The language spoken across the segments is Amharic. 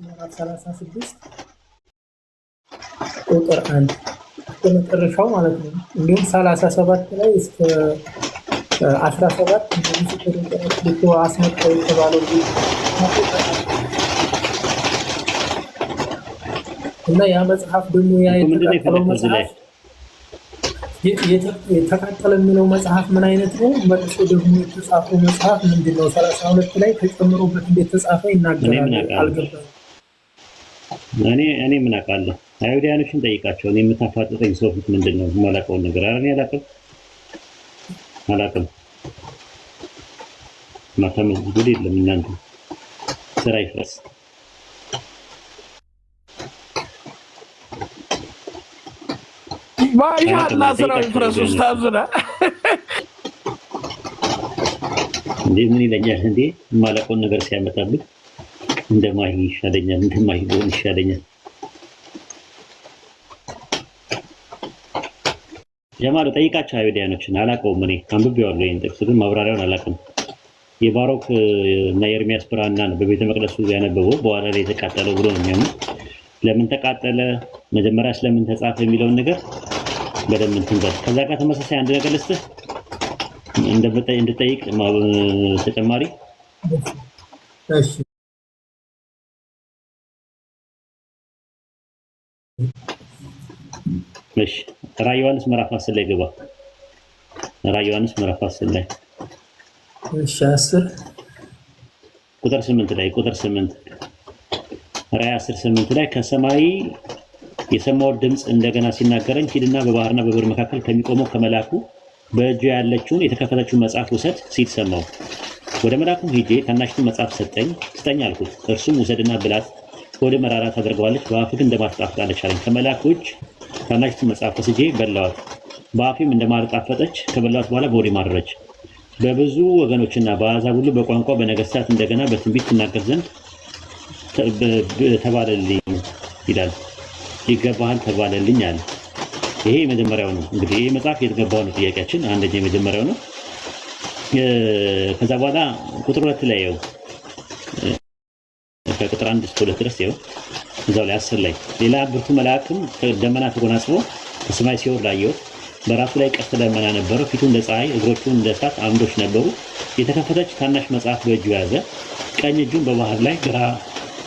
ምዕራፍ 36 ቁጥር 1 በመጨረሻው ማለት ነው። እንዲሁም 37 ላይ እስከ 17 እንደዚህ ተደረገ አስመጣው የተባለው እና ያ መጽሐፍ ደግሞ ያ የተቀጠለው መጽሐፍ የተቀጠለ የሚለው መጽሐፍ ምን አይነት ነው? መልሶ ደግሞ የተጻፈው መጽሐፍ ምንድነው? 32 ላይ ተጨምሮበት እንዴት ተጻፈ ይናገራል። አልገባኝም። እኔ ምን አውቃለሁ? አይሁዳውያኖችን ጠይቃቸው። እኔ የምታፋጥጠኝ ሰው ፊት ምንድነው የማላውቀውን ነገር? እኔ አላውቅም። ማታመን ጉድ የለም። እናንተ ስራ ይፍረስ። ባይሃና ስራው ይፍረስ። ኡስታዝና እንዴ ምን ይለኛል እንዴ? የማላውቀውን ነገር ሲያመጣብኝ እንደማይ ይሻለኛል፣ እንደማይ ሆን ይሻለኛል። ጀማሉ ጠይቃቸው አይሁዳውያኖችን። አላውቀውም። እኔ አንብቤዋለሁ ይሄን ጥቅስ ግን ማብራሪያውን አላውቅም። የባሮክ እና የኤርሚያስ ብራና ነው በቤተ መቅደሱ ያነበበው በኋላ ላይ የተቃጠለው ብሎ ነው የሚያምነው። ለምን ተቃጠለ፣ መጀመሪያ ስለምን ተጻፈ የሚለውን ነገር በደንብ እንትን በል። ከዛ ጋር ተመሳሳይ አንድ ነገር ልስጥህ እንድጠይቅ ተጨማሪ። እሺ ራዕየ ዮሐንስ ምዕራፍ 10 ላይ ገባ። ራዕየ ዮሐንስ ምዕራፍ 10 ላይ እሺ 10 ቁጥር 8 ላይ ራዕይ 10:8 ላይ ከሰማይ የሰማሁት ድምፅ እንደገና ሲናገረኝ ሂድና በባህርና በብር መካከል ከሚቆመው ከመላኩ በእጁ ያለችውን የተከፈተችውን መጽሐፍ ውሰድ ሲል ሰማሁ። ወደ መላኩም ሄጄ ታናሽቱን መጽሐፍ ስጠኝ አልኩት። እርሱም ውሰድና ብላት፣ ወደ መራራ ታደርገዋለች፣ በአፍህ እንደማር ትጣፍጣለች አለኝ። ከመላኩ እጅ ታናሽቱን መጽሐፍ ወስጄ በላኋት፣ በአፌም እንደማር ጣፈጠች። ከበላኋት በኋላ በሆዴ ማረረች። በብዙ ወገኖችና በአሕዛብ ሁሉ በቋንቋ በነገሥታት እንደገና በትንቢት ትናገር ዘንድ ተባለልኝ ይላል። ይገባሃል ተባለልኝ አለ። ይሄ የመጀመሪያው ነው። እንግዲህ ይሄ መጽሐፍ የተገባው ነው ጥያቄያችን። አንደኛ የመጀመሪያው ነው። ከዛ በኋላ ቁጥር 2 ላይ ያው ከቁጥር 1 እስከ 2 ድረስ ያው እዛው ላይ 10 ላይ ሌላ ብርቱ መልአክም ደመና ተጎናጽፎ ከሰማይ ሲወርድ አየሁት። በራሱ ላይ ቀስተ ደመና ነበረው። ፊቱ እንደ ፀሐይ፣ እግሮቹ እንደ እሳት አምዶች ነበሩ። የተከፈተች ታናሽ መጽሐፍ በእጁ ያዘ። ቀኝ እጁን በባህር ላይ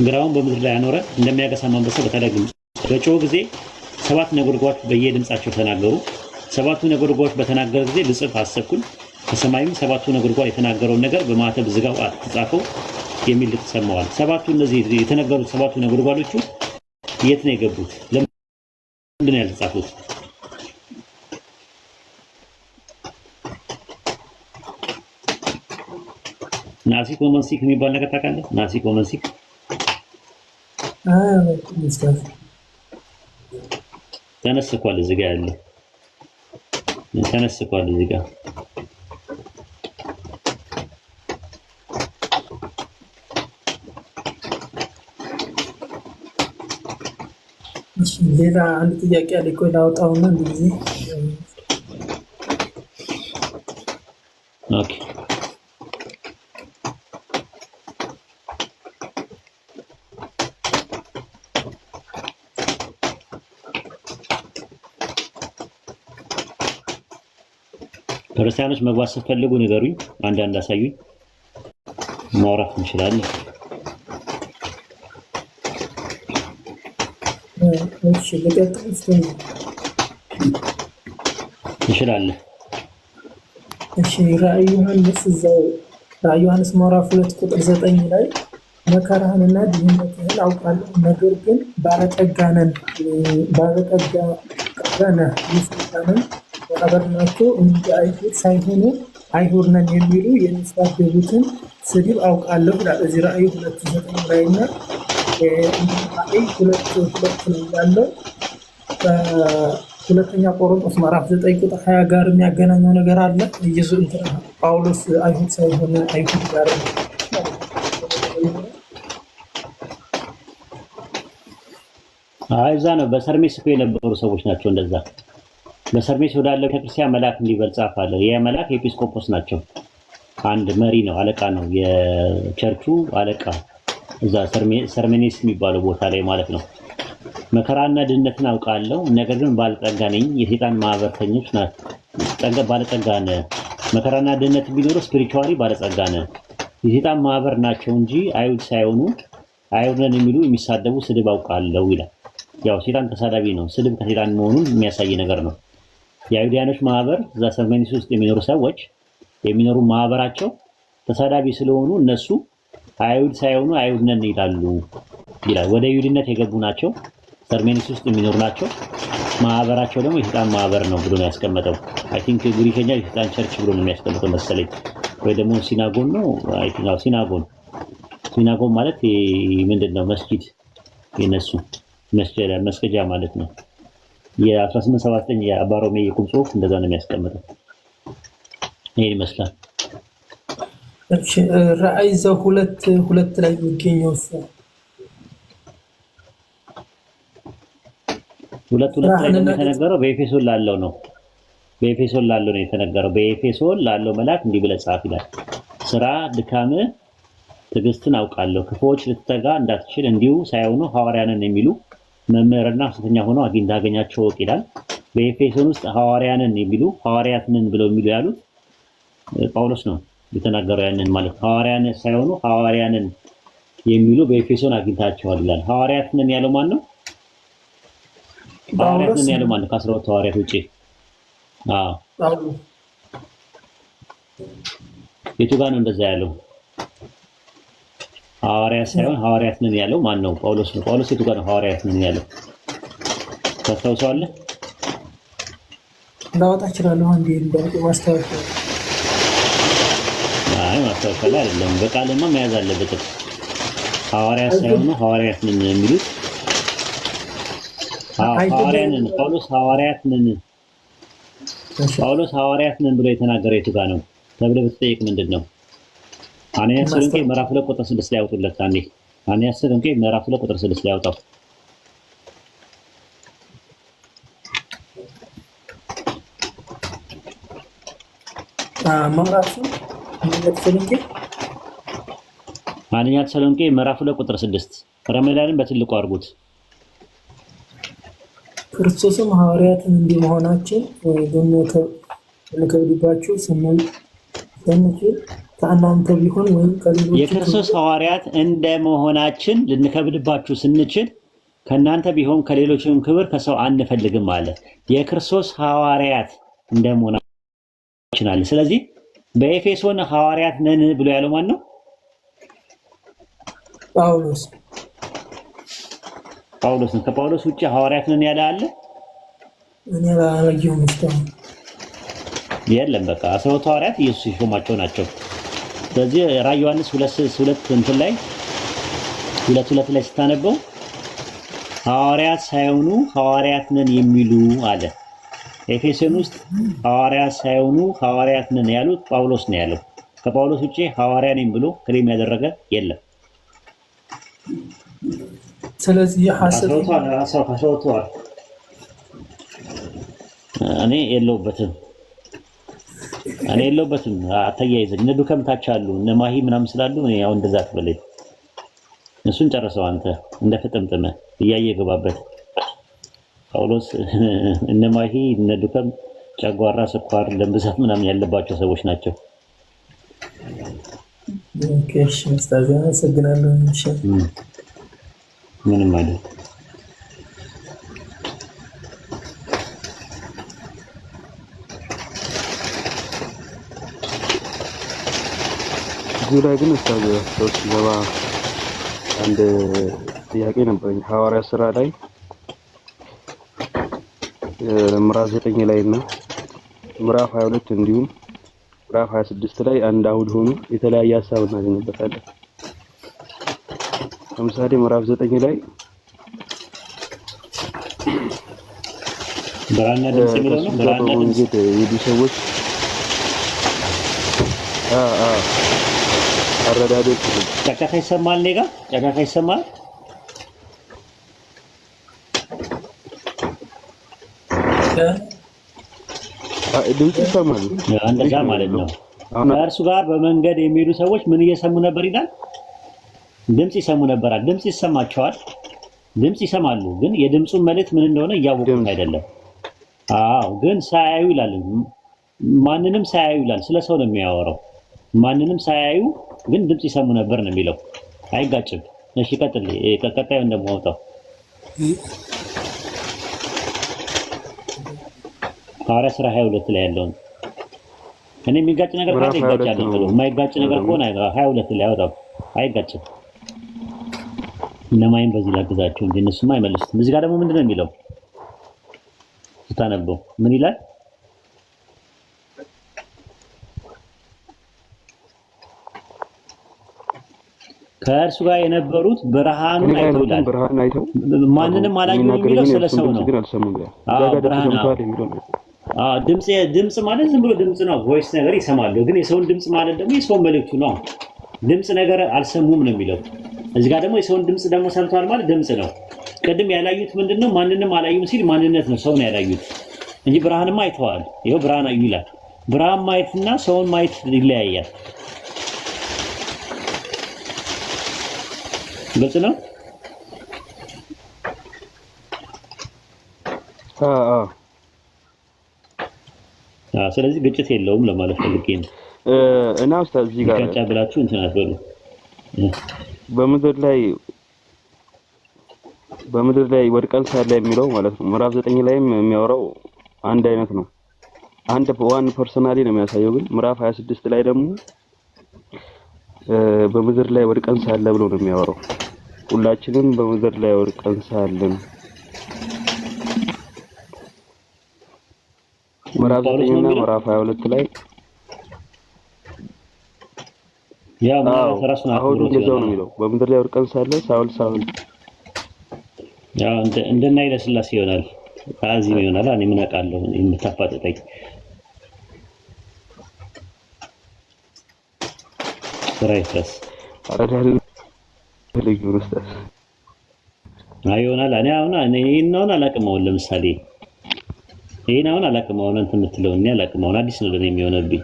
ግራውን በምድር ላይ አኖረ። እንደሚያገሳ አንበሳ በታላቅ ድምፅ በጮኸ ጊዜ 7 ነጎድጓዶች በየድምጻቸው ተናገሩ። 7ቱ ነጎድጓዶች በተናገረ ጊዜ ልጽፍ አሰብኩኝ። ከሰማይም 7ቱ ነጎድጓድ የተናገረውን ነገር በማተብ ዝጋው አትጻፈው የሚል ተሰማዋል። 7ቱ እነዚህ የተነገሩት 7ቱ ነጎድጓዶቹ የት ነው የገቡት? ለምንድን ነው ያልተጻፉት? ናሲክ ወመንሲክ የሚባል ነገር ታውቃለህ? ናሲክ ወመንሲክ ተነስኳል። እዚህ ጋር ያለው ተነስኳል። እዚህ ጋር ሌላ አንድ ጥያቄ አለ። ቆይ ላውጣውና እንደዚህ ኦኬ ክርስቲያኖች መግባት ስትፈልጉ ንገሩኝ፣ አንዳንድ አሳዩኝ፣ ማውራት እንችላለን። እሺ ልቀጥል እንችላለን። እሺ ራዕየ ዮሐንስ ምዕራፍ 2 ቁጥር 9 ላይ መከራህንና ድህነትህን አውቃለሁ፣ ነገር ግን ባለጠጋ ነህ፣ የስልጣንን ያበርናቸው እንጂ አይሁድ ሳይሆኑ አይሁድ ነን የሚሉ የሚሳደቡትን ስድብ አውቃለሁ ይላል። እዚህ ራዕይ 2:9 ላይ እና ራዕይ 2:2 ላይ ያለው ሁለተኛ ቆሮንቶስ ምዕራፍ 9 ቁጥር 20 ጋር የሚያገናኘው ነገር አለ። ኢየሱስ ጳውሎስ አይሁድ ሳይሆን አይሁድ ጋር እዛ ነው። በሰርሜስ እኮ የነበሩ ሰዎች ናቸው እንደዛ። በሰርሜስ ወዳለው ቤተክርስቲያን መልአክ እንዲበል ጻፍ አለ። ይሄ መልአክ ኤጲስቆጶስ ናቸው። አንድ መሪ ነው፣ አለቃ ነው፣ የቸርቹ አለቃ። እዛ ሰርሜኒስ የሚባለው ቦታ ላይ ማለት ነው። መከራና ድህነትን አውቃለሁ፣ ነገር ግን ባለጠጋ ነኝ። የሰይጣን ማህበርተኞች ናቸው። ባለጠጋ ነህ። መከራና ድህነት ቢኖር ስፒሪቹዋሊ ባለጠጋ ነህ። የሰይጣን ማህበር ናቸው እንጂ አይሁድ ሳይሆኑ አይሁድ ነን የሚሉ የሚሳደቡ ስድብ አውቃለሁ ይላል። ያው ሰይጣን ተሳዳቢ ነው። ስድብ ከሰይጣን መሆኑን የሚያሳይ ነገር ነው። የአይሁዳኖች ማህበር እዛ ሰርሜኒስ ውስጥ የሚኖሩ ሰዎች የሚኖሩ ማህበራቸው ተሳዳቢ ስለሆኑ እነሱ አይሁድ ሳይሆኑ አይሁድ ነን ይላሉ ይላል። ወደ ይሁዲነት የገቡ ናቸው። ሰርሜኒስ ውስጥ የሚኖሩ ናቸው። ማህበራቸው ደግሞ የሰይጣን ማህበር ነው ብሎ ነው ያስቀመጠው። አይ ቲንክ ግሪከኛ የሰይጣን ቸርች ብሎ ነው የሚያስቀምጠው መሰለኝ፣ ወይ ደግሞ ሲናጎን ነው። አይ ቲንክ ሲናጎን ማለት ምንድነው? መስጊድ የነሱ መስገጃ ማለት ነው። የ1879 የአባሮሜ የቁም ጽሁፍ እንደዛ ነው የሚያስቀምጠው። ይሄን ይመስላል። እሺ ራእይ ሁለት ላይ የሚገኘው ሁለት ላይ የተነገረው በኤፌሶን ላለው ነው። በኤፌሶን ላለው ነው የተነገረው። በኤፌሶን ላለው መልአክ እንዲህ ብለህ ጻፍ ይላል። ስራ ድካም ትዕግስትን አውቃለሁ፣ ክፉዎች ልትተጋ እንዳትችል እንዲሁ ሳይሆኑ ሐዋርያንን የሚሉ መምህርና ሐሰተኛ ሆነው እንዳገኛቸው ወቅ ይላል። በኤፌሶን ውስጥ ሐዋርያንን የሚሉ ሐዋርያትን ብለው የሚሉ ያሉት ጳውሎስ ነው የተናገረው። ያንን ማለት ሐዋርያን ሳይሆኑ ሐዋርያንን የሚሉ በኤፌሶን አግኝታቸዋል ይላል። ሐዋርያትን ያለው ማን ነው? ሐዋርያትን ያለው ማን ነው? ከ12 ሐዋርያት ውጪ የቱ ጋር ነው እንደዛ ያለው? ሐዋርያት ሳይሆን ሐዋርያት ነን ያለው ማን ነው? ጳውሎስ ነው። ጳውሎስ የቱ ጋር ነው ሐዋርያት ነን ያለው? ታስታውሳለህ? ላወጣ እችላለሁ አንዴ እንደው ማስታወሻ። አይ ማስታወሻ ላይ አይደለም፣ በቃልማ መያዝ አለበት። ሐዋርያት ሳይሆን ሐዋርያት ነን የሚሉት ሐዋርያት ነን። ጳውሎስ ሐዋርያት ነን ብሎ የተናገረው የቱ ጋር ነው ተብለህ ብትጠይቅ ምንድን ነው? አንደኛ ተሰሎንቄ ምዕራፍ 2 ቁጥር 6 ላይ አውጡለት። አንደኛ ተሰሎንቄ ምዕራፍ 2 ቁጥር 6 ላይ አውጣው። አንደኛ ተሰሎንቄ ምዕራፍ 2 ቁጥር 6 ረመዳንን በትልቁ አድርጉት። ክርስቶስም ሐዋርያትን እንደመሆናችን ልንከብድባችሁ ስንችል ከእናንተ ቢሆን ወይም ከሌሎች የክርስቶስ ሐዋርያት እንደመሆናችን ልንከብድባችሁ ስንችል ከእናንተ ቢሆን ከሌሎችም ክብር ከሰው አንፈልግም አለ። የክርስቶስ ሐዋርያት እንደመሆናችን አለ። ስለዚህ በኤፌሶን ሐዋርያት ነን ብሎ ያለው ማን ነው? ጳውሎስ ነው። ከጳውሎስ ውጪ ሐዋርያት ነን ያለ አለ? እኔ አላየሁም እስካሁን። የለም በቃ 12 ሐዋርያት ኢየሱስ የሾማቸው ናቸው። ስለዚህ ራዕይ ዮሐንስ 2 እንትን ላይ 2 ላይ ስታነበው ሐዋርያት ሳይሆኑ ሐዋርያት ነን የሚሉ አለ። ኤፌሶን ውስጥ ሐዋርያት ሳይሆኑ ሐዋርያት ነን ያሉት ጳውሎስ ነው ያለው። ከጳውሎስ ውጪ ሐዋርያ ነኝ ብሎ ክሌም ያደረገ የለም። ስለዚህ እኔ የለሁበትም አታያይዘኝ። እነ ዱከም ታች አሉ እነ ማሂ ምናምን ስላሉ እኔ ያው እንደዛ ትበለኝ። እሱን ጨርሰው አንተ እንደ ፍጥምጥም እያየ ገባበት። ጳውሎስ እነ ማሂ እነ ዱከም ጨጓራ፣ ስኳር፣ ደም ብዛት ምናምን ያለባቸው ሰዎች ናቸው። ኦኬ እሺ፣ አመሰግናለሁ። እሺ ምንም አይደል። እዚህ ላይ ግን ሶስት ገባ አንድ ጥያቄ ነበረኝ። ሐዋርያት ሥራ ላይ ምዕራፍ 9 ላይ እና ምዕራፍ 22 እንዲሁም ምዕራፍ 26 ላይ አንድ አውድ ሆኖ የተለያየ ሐሳብ እናገኝበታለን። ለምሳሌ ምዕራፍ 9 ላይ ብራና ድምጽ የሚለው ነው። ብራና ድምጽ የዱ ሰዎች አረዳዶች ጫጫታ ይሰማል። እኔ ጋር ጫጫታ ይሰማል። ድምጽ ይሰማል። እንደዛ ማለት ነው። ከእርሱ ጋር በመንገድ የሚሄዱ ሰዎች ምን እየሰሙ ነበር ይላል? ድምጽ ይሰሙ ነበር። ድምጽ ይሰማቸዋል። ድምጽ ይሰማሉ፣ ግን የድምጹን መልእክት ምን እንደሆነ እያወቁት አይደለም። አዎ፣ ግን ሳያዩ ይላል። ማንንም ሳያዩ ይላል። ስለ ሰው ነው የሚያወራው። ማንንም ሳያዩ ግን ድምጽ ይሰሙ ነበር ነው የሚለው። አይጋጭም። እሺ ቀጥል። ቀጣዩ እንደማውጣው ሐዋርያ ሥራ 22 ላይ ያለውን እኔ የሚጋጭ ነገር ካለ ይጋጫል ነው። የማይጋጭ ነገር ከሆነ 22 ላይ አውጣው። አይጋጭም። እነማይም በዚህ ላግዛቸው እንጂ እነሱማ አይመልሱትም። እዚህ ጋር ደግሞ ምንድነው የሚለው ስታነበው ምን ይላል? ከእርሱ ጋር የነበሩት ብርሃኑን አይተው ይላል። ማንንም አላዩም የሚለው ስለ ሰው ነው። ድምጽ ማለት ዝም ብሎ ድምጽ ነው፣ ቮይስ ነገር ይሰማሉ። ግን የሰውን ድምጽ ማለት ደግሞ የሰውን መልእክቱ ነው። ድምጽ ነገር አልሰሙም ነው የሚለው። እዚህ ጋር ደግሞ የሰውን ድምጽ ደግሞ ሰምቷል ማለት ድምጽ ነው። ቅድም ያላዩት ምንድነው? ማንንም አላዩም ሲል ማንነት ነው፣ ሰውን ያላዩት እንጂ ብርሃንማ አይተዋል። ይኸው ብርሃን አዩ ይላል። ብርሃን ማየትና ሰውን ማየት ይለያያል። ግልጽ ነው። ስለዚህ ግጭት የለውም ለማለት ፈልጌ ነው። እና ኡስታዝ እዚህ ጋር ጋጫ ብላችሁ እንትን አትበሉ። በምድር ላይ ወድቀን ሳለ የሚለው ማለት ነው ምዕራፍ 9 ላይም የሚያወራው አንድ አይነት ነው። አንድ ዋን ፐርሰናሊ ነው የሚያሳየው። ግን ምዕራፍ 26 ላይ ደግሞ በምድር ላይ ወድቀን ሳለ ብሎ ነው የሚያወራው። ሁላችንም በምድር ላይ ወድቀን ሳለን ምዕራፍ 9 እና ምዕራፍ 22 ላይ ያ ማለት ራሱን አሁን እንደዛው ነው የሚለው። በምድር ላይ ወድቀን ሳለ ሳውል ያ እንደና ይለስላስ ይሆናል፣ አዚም ይሆናል። እኔ ምን አውቃለሁ የምታፋጠጠኝ ራይፈስ አረዳል ልጅ ኡስታዝ አይሆናል። እኔ ይሄን አላውቅም። ለምሳሌ ይሄን አላውቅም። እንትን የምትለው እኔ አላውቅም። አዲስ ነው ለኔ የሚሆነብኝ።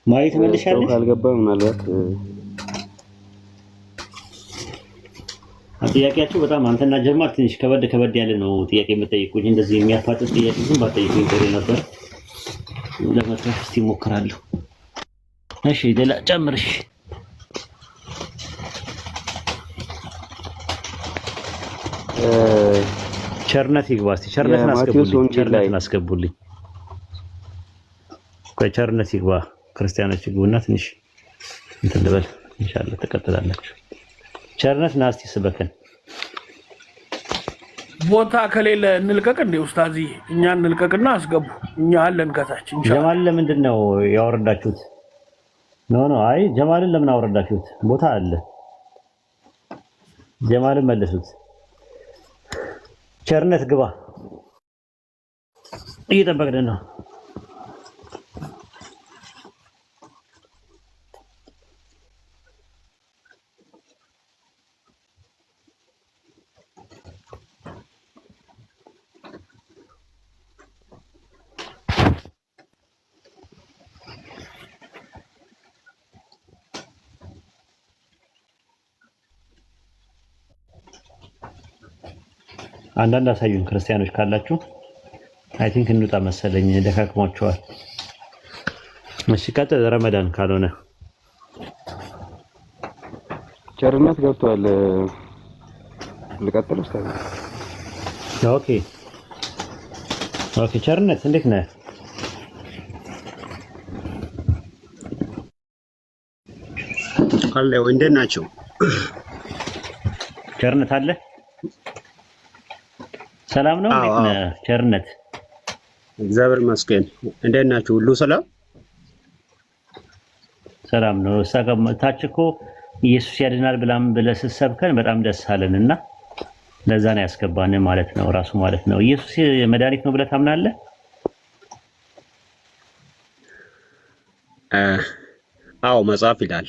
ማየት መልሻለሽ ካልገባ ምናልባት ጥያቄያችሁ በጣም አንተና ጀማል ትንሽ ከበድ ያለ ነው። ጥያቄ የምጠይቁኝ እንደዚህ የሚያፋጥጥ ጥያቄ ግን ባጠይቁኝ ጥሩ ነበር። ለመጥራት እስቲ እሞክራለሁ። እሺ ሌላ ጨምርሽ። ቸርነት ይግባ። እስቲ ቸርነትን አስገቡልኝ። ቸርነት ይግባ። ክርስቲያኖች ይግቡና ትንሽ እንትን ልበል። ኢንሻአላህ ተቀጥላላችሁ። ቸርነት ና እስቲ ስበከን። ቦታ ከሌለ እንልቀቅ እንዴ ኡስታዚ? እኛ እንልቀቅና አስገቡ። እኛ አለን ከታች ኢንሻአላህ። ጀማልን ለምንድን ነው ያወረዳችሁት? አይ ጀማልን ለምን አወረዳችሁት? ቦታ አለ። ጀማልን መልሱት። ቸርነት ግባ። እየጠበቅን ነው። አንዳንድ አሳዩን ክርስቲያኖች ካላችሁ። አይ ቲንክ እንውጣ መሰለኝ፣ ደካክሟቸዋል። እሺ ቀጥል። ረመዳን ካልሆነ ቸርነት ገብቷል። ልቀጥል ኡስታዝ? ኦኬ ቸርነት እንዴት ነህ? አለው እንዴት ናቸው? ቸርነት አለ። ሰላም ነው። እንዴት ነህ ቸርነት? እግዚአብሔር ይመስገን። እንዴት ናችሁ? ሁሉ ሰላም ሰላም ነው። ታች እኮ ኢየሱስ ያድናል ብለህ ስትሰብከን በጣም ደስ አለንና ለዛ ነው ያስገባን ማለት ነው። ራሱ ማለት ነው ኢየሱስ መድኃኒት ነው ብለህ ታምናለህ? አዎ መጽሐፍ ይላል።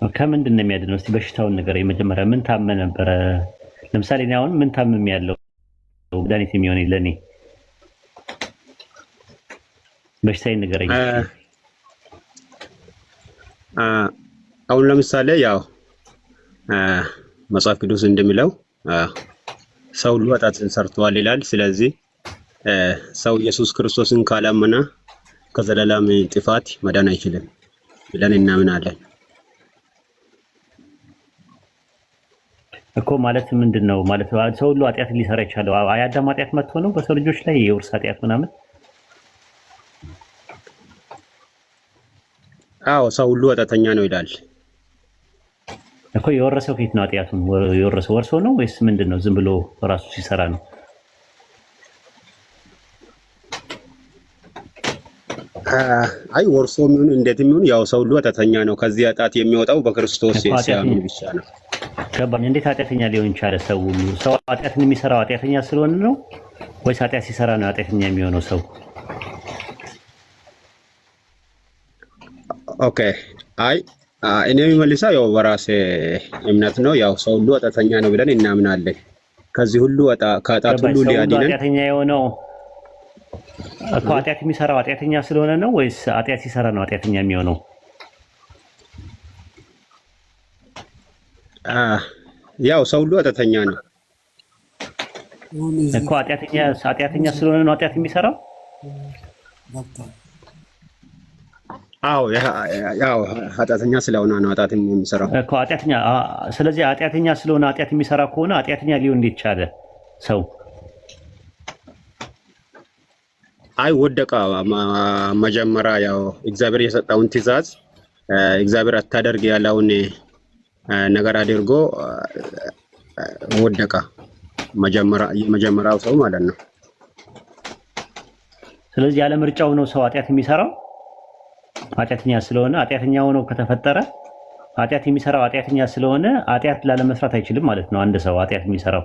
ከምንድን ነው የሚያድነው? እስቲ በሽታውን ነገር የመጀመሪያ ምን ታመ ነበረ? ለምሳሌ እኔ አሁን ምን ታመም ያለው መድኃኒት የሚሆን ለኔ በሽታዬን ንገረኝ። አሁን ለምሳሌ ያው መጽሐፍ ቅዱስ እንደሚለው ሰው ሁሉ ኃጢአትን ሰርቷል ይላል። ስለዚህ ሰው ኢየሱስ ክርስቶስን ካላመነ ከዘላለም ጥፋት መዳን አይችልም ብለን እናምናለን። እኮ ማለት ምንድነው ማለት ሰው ሁሉ ኃጢአትን ሊሰራ ይችላል? የአዳም ኃጢአት መጥቶ ነው በሰው ልጆች ላይ የውርስ ኃጢአት ምናምን? አዎ ሰው ሁሉ ኃጢአተኛ ነው ይላል እኮ። የወረሰው ከየት ነው ኃጢአቱን የወረሰው? ወርሶ ነው ወይስ ምንድነው? ዝም ብሎ ራሱ ሲሰራ ነው? አይ ወርሶ የሚሆን እንዴት የሚሆን ያው ሰው ሁሉ ኃጢአተኛ ነው። ከዚህ ኃጢአት የሚወጣው በክርስቶስ ሲያምን ብቻ ነው። ገባኝ። እንዴት ኃጢአተኛ ሊሆን ይችላል? ሰው ሁሉ ሰው ኃጢአትን የሚሰራው ኃጢአተኛ ስለሆነ ነው ወይስ ኃጢአት ሲሰራ ነው ኃጢአተኛ የሚሆነው ሰው? ኦኬ አይ እኔ የሚመልሰው ያው በራሴ እምነት ነው። ያው ሰው ሁሉ ኃጢአተኛ ነው ብለን እናምናለን። ከዚህ ሁሉ ከኃጢአት ሁሉ ሊያድነን ኃጢአተኛ የሆነው እኮ ኃጢአት የሚሰራው ኃጢአተኛ ስለሆነ ነው ወይስ ኃጢአት ሲሰራ ነው ኃጢአተኛ የሚሆነው? ያው ሰው ሁሉ ኃጢአተኛ ነው እኮ። ኃጢአተኛ ስለሆነ ነው ኃጢአት የሚሰራው? አዎ ያው ኃጢአተኛ ስለሆነ ነው ኃጢአት የሚሰራው እኮ ኃጢአተኛ። ስለዚህ ኃጢአተኛ ስለሆነ ኃጢአት የሚሰራ ከሆነ ኃጢአተኛ ሊሆን እንዴት ቻለ ሰው? አይ ወደቃ። መጀመሪያ ያው እግዚአብሔር የሰጠውን ትእዛዝ እግዚአብሔር አታደርግ ያለውን ነገር አድርጎ ወደቃ። የመጀመሪያው ሰው ማለት ነው። ስለዚህ ያለ ምርጫው ነው ሰው ኃጢአት የሚሰራው። ኃጢአተኛ ስለሆነ ኃጢአተኛ ሆኖ ከተፈጠረ ኃጢአት የሚሰራው ኃጢአተኛ ስለሆነ ኃጢአት ላለመስራት አይችልም ማለት ነው አንድ ሰው ኃጢአት የሚሰራው።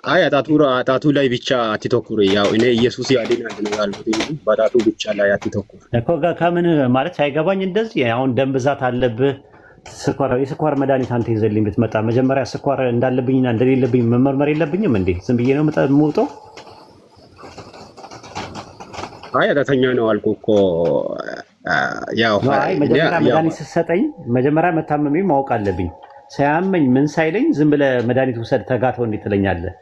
አይ ኃጢአቱ ላይ ብቻ አትተኩር። ያው እኔ ኢየሱስ ያድናል ነው ያልኩት እንጂ በኃጢአቱ ብቻ ላይ አትተኩር እኮ። ከምን ማለት አይገባኝ። እንደዚህ አሁን ደም ብዛት አለብህ፣ የስኳር መድኃኒት አንተ ይዘልኝ ብትመጣ መጀመሪያ ስኳር እንዳለብኝና እንደሌለብኝ መመርመር የለብኝም እንዴ? ዝም ብዬ ነው የምወጣው? አይ ኃጢአተኛ ነው አልኩ እኮ። ያው መጀመሪያ መድኃኒት ስትሰጠኝ መጀመሪያ መታመሜ ማወቅ አለብኝ። ሳያመኝ ምን ሳይለኝ ዝም ብለህ መድኃኒት ውሰድ ተጋተው እንዴት ትለኛለህ?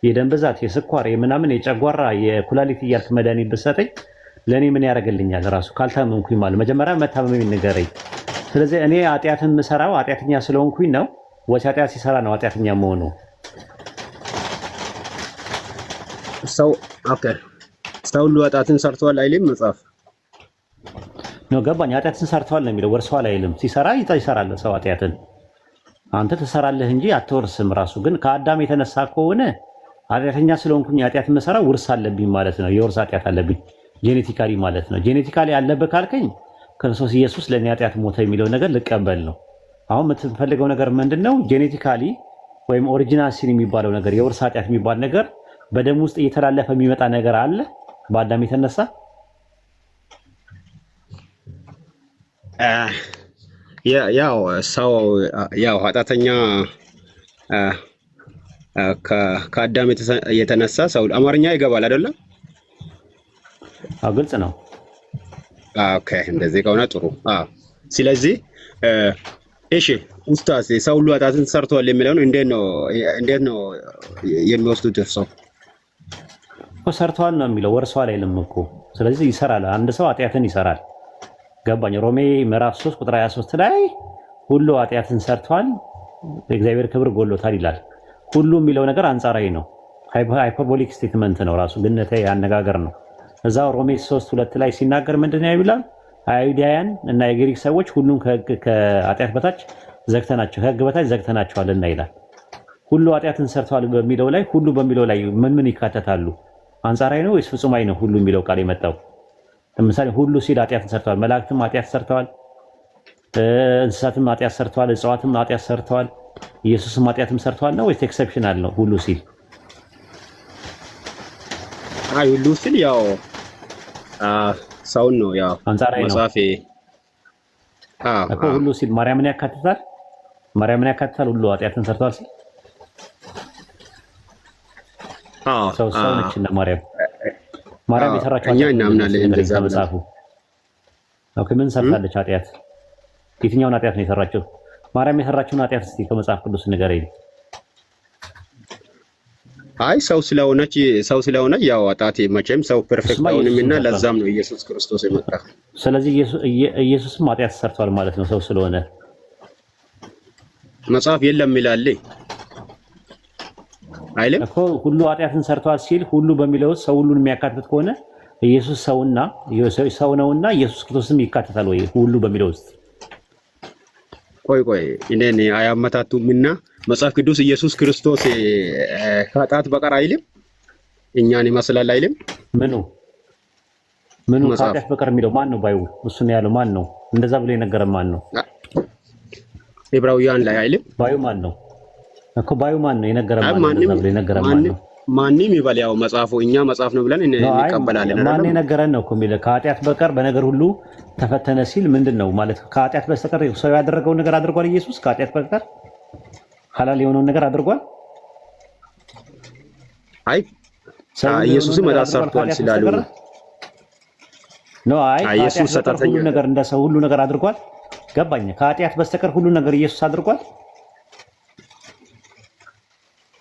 የደም ብዛት፣ የስኳር፣ የምናምን፣ የጨጓራ፣ የኩላሊት እያልክ መድኃኒት ብትሰጠኝ ለእኔ ምን ያደርግልኛል? ራሱ ካልታመምኩኝ ማለት መጀመሪያ መታመሜ ንገረኝ። ስለዚህ እኔ ኃጢአትን የምሰራው ኃጢአተኛ ስለሆንኩኝ ነው ወይስ ኃጢአት ሲሰራ ነው ኃጢአተኛ መሆኑ? ሰው ሁሉ ኃጢአትን ሰርቷል አይልም መጽሐፍ ነው። ገባኝ። ኃጢአትን ሰርተዋል ነው የሚለው፣ ወርሰዋል አይልም። ሲሰራ ይሰራል ሰው ኃጢአትን። አንተ ትሰራለህ እንጂ አትወርስም። ራሱ ግን ከአዳም የተነሳ ከሆነ ኃጢአተኛ ስለሆንኩኝ ኃጢአት የምሰራው ውርስ አለብኝ ማለት ነው። የውርስ ኃጢአት አለብኝ ጄኔቲካሊ ማለት ነው። ጄኔቲካሊ አለብህ ካልከኝ ክርስቶስ ኢየሱስ ለእኔ ኃጢአት ሞተ የሚለው ነገር ልቀበል ነው። አሁን የምትፈልገው ነገር ምንድን ነው? ጄኔቲካሊ ወይም ኦሪጂናል ሲን የሚባለው ነገር የውርስ ኃጢአት የሚባል ነገር በደም ውስጥ እየተላለፈ የሚመጣ ነገር አለ በአዳም የተነሳ? ያው ሰው ያው ኃጢአተኛ ከአዳም የተነሳ ሰው አማርኛ ይገባል አይደለም? አዎ ግልጽ ነው። ኦኬ እንደዚህ ከሆነ ጥሩ። ስለዚህ እሺ ኡስታዝ ሰው ሁሉ ኃጢአትን ሰርቷል የሚለውን እንዴት ነው የሚወስዱት? ሰው እኮ ሰርቷል ነው የሚለው፣ ወርሷል አይልም እኮ። ስለዚህ ይሰራል፣ አንድ ሰው ኃጢአትን ይሰራል። ገባኝ። ሮሜ ምዕራፍ 3 ቁጥር 23 ላይ ሁሉ ኃጢአትን ሰርቷል የእግዚአብሔር ክብር ጎሎታል ይላል። ሁሉ የሚለው ነገር አንጻራዊ ነው፣ ሃይፐርቦሊክ ስቴትመንት ነው፣ ራሱ ግነታዊ አነጋገር ነው። እዛው ሮሜ 3:2 ላይ ሲናገር ምንድነው ይላል? አይሁዳውያን እና የግሪክ ሰዎች ሁሉም ከኃጢአት በታች ዘግተናቸው ከሕግ በታች ዘግተናቸዋልና ይላል። ሁሉ ኃጢአትን ሰርቷል በሚለው ላይ ሁሉ በሚለው ላይ ምን ይካተታሉ? አንጻራዊ ነው ወይስ ፍጹማዊ ነው ሁሉ የሚለው ቃል የመጣው? ለምሳሌ ሁሉ ሲል ኃጢአትን ሰርተዋል፣ መላእክትም ኃጢአት ሰርተዋል፣ እንስሳትም ኃጢአት ሰርተዋል፣ እጽዋትም ኃጢአት ሰርተዋል፣ ኢየሱስም ኃጢአትም ሰርተዋል ነው ወይስ ኤክሰፕሽናል ነው ሁሉ ሲል? ሁሉ ሲል ያው ሰውን ነው ያው አንጻራዊ ነው። መጽሐፍ እኮ ሁሉ ሲል ማርያምን ያካትታል። ማርያምን ያካትታል ሁሉ ኃጢአትን ሰርቷል ሲል ሰው ነችና ማርያም የሰራችው እኛ እናምናለን እንደዛ መጽሐፉ። ኦኬ ምን ሰርታለች ኃጢአት? የትኛውን ኃጢአት ነው የሰራችው? ማርያም የሰራችውን ኃጢአት እስቲ ከመጽሐፍ ቅዱስ ንገረኝ። አይ ሰው ስለሆነች ያው ኃጢአት መቼም ሰው ፐርፌክት አይሆንምና ለዛም ነው ኢየሱስ ክርስቶስ የመጣ። ስለዚህ ኢየሱስም ኃጢአት ሰርቷል ማለት ነው ሰው ስለሆነ። መጽሐፍ የለም ይላል አይልም እኮ ሁሉ ኃጢአትን ሰርቷል ሲል ሁሉ በሚለው ሰው ሁሉን የሚያካትት ከሆነ ኢየሱስ ሰው ነውና ኢየሱስ ክርስቶስም ይካተታል ወይ ሁሉ በሚለው ውስጥ? ቆይ እኔን አያመታቱምና መጽሐፍ ቅዱስ ኢየሱስ ክርስቶስ ከኃጢአት በቀር አይልም፣ እኛን ይመስላል አይልም። ምኑ ከኃጢአት በቀር የሚለው ማን ነው? ባዩ እሱ ነው ያለው ማን ነው? እንደዛ ብሎ የነገረን ማን ነው? ዕብራውያን ላይ አይልም። ባዩ ማን ነው እኮ? ባዩ ማን ነው የነገረን? ማን ነው ብሎ የነገረን ማን ነው? ማንም ይበል ያው መጽሐፉ እኛ መጽሐፍ ነው ብለን እንቀበላለን። ማን የነገረን ነው እኮ የሚለው ከኃጢአት በቀር በነገር ሁሉ ተፈተነ ሲል ምንድን ነው ማለት? ከኃጢአት በስተቀር ሰው ያደረገውን ነገር አድርጓል ኢየሱስ? ከኃጢአት በቀር ሐላል የሆነውን ነገር አድርጓል? አይ ኢየሱስም ኃጢአት ሰርቷል ስላሉ ነው። አይ ኢየሱስ ሰጣተኛ ሁሉ ነገር እንደ ሰው ሁሉ ነገር አድርጓል። ገባኝ። ከኃጢአት በስተቀር ሁሉ ነገር ኢየሱስ አድርጓል።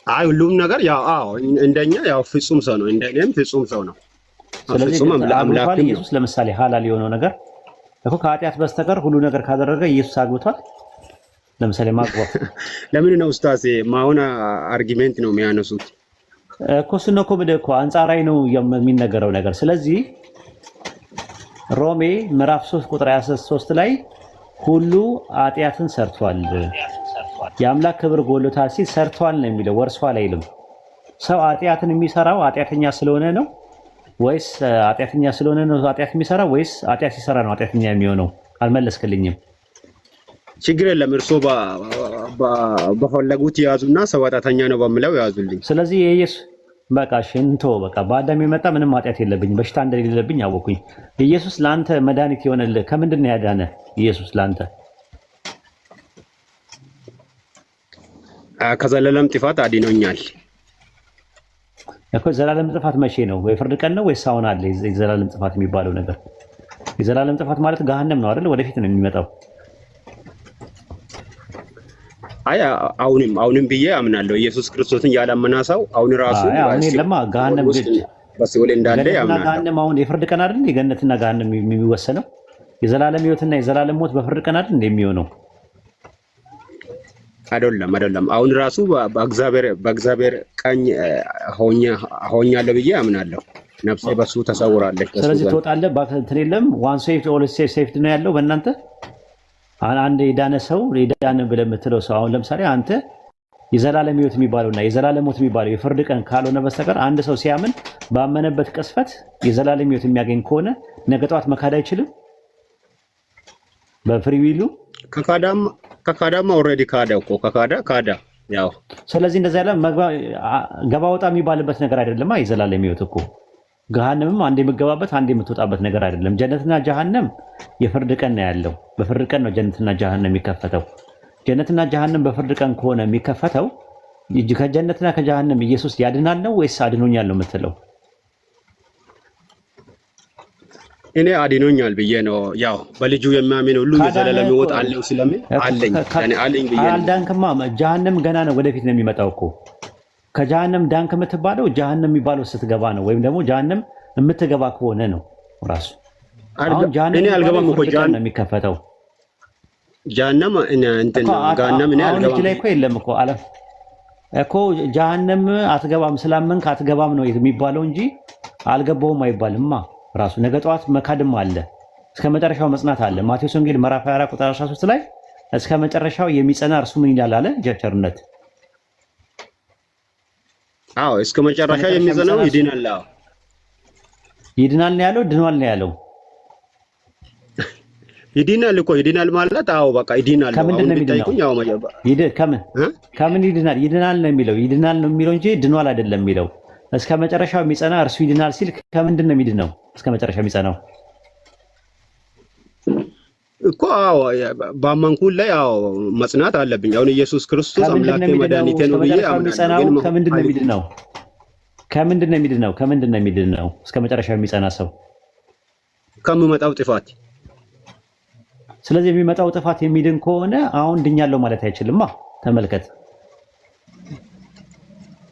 አይ ሁሉም ነገር ያው እንደኛ ያው ፍጹም ሰው ነው፣ እንደኔም ፍጹም ሰው ነው። ስለዚህ አምላክ ኢየሱስ ለምሳሌ ሐላል የሆነው ነገር እኮ ከኃጢአት በስተቀር ሁሉ ነገር ካደረገ ኢየሱስ አግብቷል። ለምሳሌ ማግባት ለምን ነው ኡስታዝ ማሆነ አርጊሜንት ነው የሚያነሱት እኮ እሱን እኮ እኮ አንጻራዊ ነው የሚነገረው ነገር። ስለዚህ ሮሜ ምዕራፍ 3 ቁጥር 23 ላይ ሁሉ ኃጢአትን ሰርቷል የአምላክ ክብር ጎሎታል ሲል ሰርቷል ነው የሚለው፣ ወርሷል አይልም። ሰው ኃጢአትን የሚሰራው ኃጢአተኛ ስለሆነ ነው ወይስ ኃጢአተኛ ስለሆነ ነው ኃጢአት የሚሰራው ወይስ ኃጢአት ሲሰራ ነው ኃጢአተኛ የሚሆነው? አልመለስክልኝም። ችግር የለም እርሶ በፈለጉት ያዙና ሰው ኃጢአተኛ ነው በሚለው ያዙልኝ። ስለዚህ ኢየሱስ በቃ ሽንቶ በቃ በአዳም የመጣ ምንም ኃጢአት የለብኝ በሽታ እንደሌለብኝ አወኩኝ። ኢየሱስ ለአንተ መድኃኒት የሆነልህ ከምንድን ነው ያዳነ? ኢየሱስ ለአንተ ከዘላለም ጥፋት አድኖኛል እኮ። ዘላለም ጥፋት መቼ ነው? የፍርድ ቀን ነው ወይስ አሁን አለ የዘላለም ጥፋት የሚባለው ነገር? የዘላለም ጥፋት ማለት ገሃነም ነው አይደል? ወደፊት ነው የሚመጣው። አይ አሁንም ብዬ አምናለሁ ኢየሱስ ክርስቶስን ያላመነ ሰው አሁን ራሱ ለማ ገሃነም በሲኦል እንዳለ ያምናል። ገሃነም አሁን የፍርድ ቀን አይደል? የገነትና ገሃነም የሚወሰነው የዘላለም ሕይወትና የዘላለም ሞት በፍርድ ቀን አይደል እንደሚሆነው? አይደለም አሁን ራሱ በእግዚአብሔር ቀኝ ሆኛለሁ ብዬ አምናለሁ። ነፍሴ በሱ ተሰውራለች። ስለዚህ ትወጣለህ እንትን የለም ዋን ሴፍድ ኦል ሴፍድ ነው ያለው በእናንተ። አንድ የዳነ ሰው የዳነ ብለህ የምትለው ሰው አሁን ለምሳሌ አንተ የዘላለም ሕይወት የሚባለውና የዘላለም ሞት የሚባለው የፍርድ ቀን ካልሆነ በስተቀር አንድ ሰው ሲያምን ባመነበት ቅስፈት የዘላለም ሕይወት የሚያገኝ ከሆነ ነገ ጠዋት መካድ አይችልም በፍሪ ዊሉ። ከካዳማ ኦልሬዲ ካዳ እኮ ካዳ ያው። ስለዚህ እንደዛ ያለ ገባ ወጣ የሚባልበት ነገር አይደለም። የዘላለም ሕይወት እኮ ገሃነምም አንድ የምገባበት አንድ የምትወጣበት ነገር አይደለም። ጀነትና ጀሃነም የፍርድ ቀን ነው ያለው። በፍርድ ቀን ነው ጀነትና ጀሃነም የሚከፈተው። ጀነትና ጀሃነም በፍርድ ቀን ከሆነ የሚከፈተው ከጀነትና ከጀሃነም ኢየሱስ ያድናል ነው ወይስ አድኖኛል ነው የምትለው? እኔ አድኖኛል ብዬ ነው። ያው በልጁ የሚያምን ሁሉ የዘላለም ሕይወት አለው ስለምን አለኝ ብዬ ነው። አልዳንክማ። ጀሃነም ገና ነው ወደፊት ነው የሚመጣው እኮ። ከጀሃነም ዳንክ የምትባለው ጀሃነም የሚባለው ስትገባ ነው፣ ወይም ደግሞ ጀሃነም የምትገባ ከሆነ ነው ራሱ። አሁን ጀሃነም እኔ አልገባም እኮ ጀሃነም ነው የሚከፈተው። ጀሃነም እንትን ጀሃነም እኔ አልገባም። አሁን ላይ እኮ የለም እኮ አለ እኮ ጀሃነም አትገባም። ስላመንክ አትገባም ነው የሚባለው እንጂ አልገባውም አይባልማ። ራሱ ነገ ጠዋት መካድም አለ፣ እስከ መጨረሻው መጽናት አለ። ማቴዎስ ወንጌል ምዕራፍ 24 ቁጥር 13 ላይ እስከ መጨረሻው የሚጸና እርሱ ምን ይላል አለ? ቸርነት። አዎ እስከ መጨረሻ የሚጸናው ይድናል። አዎ ይድናል ነው ያለው? ድኗል ነው ያለው? ይድናል እኮ። ይድናል ማለት አዎ በቃ ይድናል። ከምንድን ነው የሚድነው? ከምን ይድናል? ይድናል ነው የሚለው። ይድናል ነው የሚለው እንጂ ድኗል አይደለም የሚለው። እስከ መጨረሻው የሚጸና እርሱ ይድናል ሲል ከምንድን ነው የሚድነው? እስከ መጨረሻው የሚጸናው እኮ አዎ ባመንኩት ላይ አዎ መጽናት አለብኝ። አሁን ኢየሱስ ክርስቶስ አምላኬ መድኃኒቴ ነው ብዬ አምናለሁ። ግን ከምንድን ነው የሚድነው? ከምንድን ነው የሚድነው? ከምንድን ነው የሚድነው? እስከ መጨረሻው የሚጸና ሰው ከሚመጣው ጥፋት። ስለዚህ የሚመጣው ጥፋት የሚድን ከሆነ አሁን ድኛለሁ ማለት አይችልማ። ተመልከት።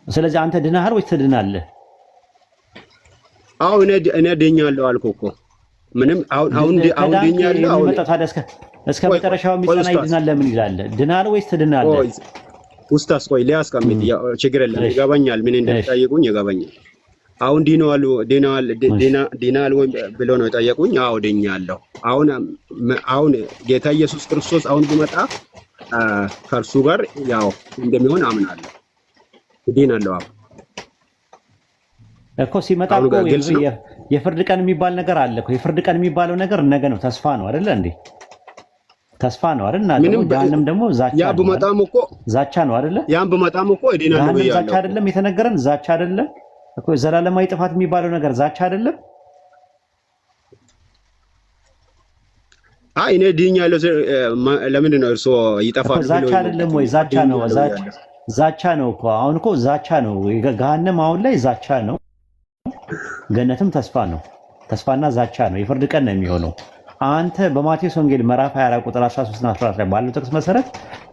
ስለዚህ አንተ ድናሃል ወይስ ትድናለህ? አሁን እኔ ድኛለሁ አልኩ እኮ ምንም አሁን ድኛለሁ። አሁን ታዲያ እስከ መጨረሻው የሚጸና ይድናል ለምን ይላል? ድናል ወይስ ትድናለህ? ኡስታዝ ቆይ ሊያስቀምጥ ችግር የለም ይገባኛል። ምን እንደጠየቁኝ ይገባኛል። አሁን ዲናል ወይ ብሎ ነው የጠየቁኝ። አዎ ድኛለሁ። አሁን ጌታ ኢየሱስ ክርስቶስ አሁን ቢመጣ ከእርሱ ጋር ያው እንደሚሆን አምናለሁ። ድናለሁ እኮ ሲመጣ እኮ የፍርድ ቀን የሚባል ነገር አለ እኮ። የፍርድ ቀን የሚባለው ነገር ነገ ነው። ተስፋ ነው አይደለ እንዴ? ተስፋ ነው አይደል? እና ጀሃነም ደግሞ ዛቻ ያ በመጣም እኮ ዛቻ ነው አይደለ? ያን በመጣም እኮ ድናለሁ ብያለሁ። ዛቻ አይደለም የተነገረን? ዛቻ አይደለም እኮ ዘላለማዊ ጥፋት የሚባለው ነገር ዛቻ አይደለም? እኔ ድኛለሁ ለምንድን ነው እርሶ ይጠፋል ብሎ? ዛቻ አይደለም ወይ? ዛቻ ነው። ዛቻ ነው እኮ አሁን እኮ ዛቻ ነው። ገሃነም አሁን ላይ ዛቻ ነው። ገነትም ተስፋ ነው። ተስፋና ዛቻ ነው። የፍርድ ቀን ነው የሚሆነው። አንተ በማቴዎስ ወንጌል ምዕራፍ 24 ቁጥር 13 እና 14 ላይ ባለው ጥቅስ መሰረት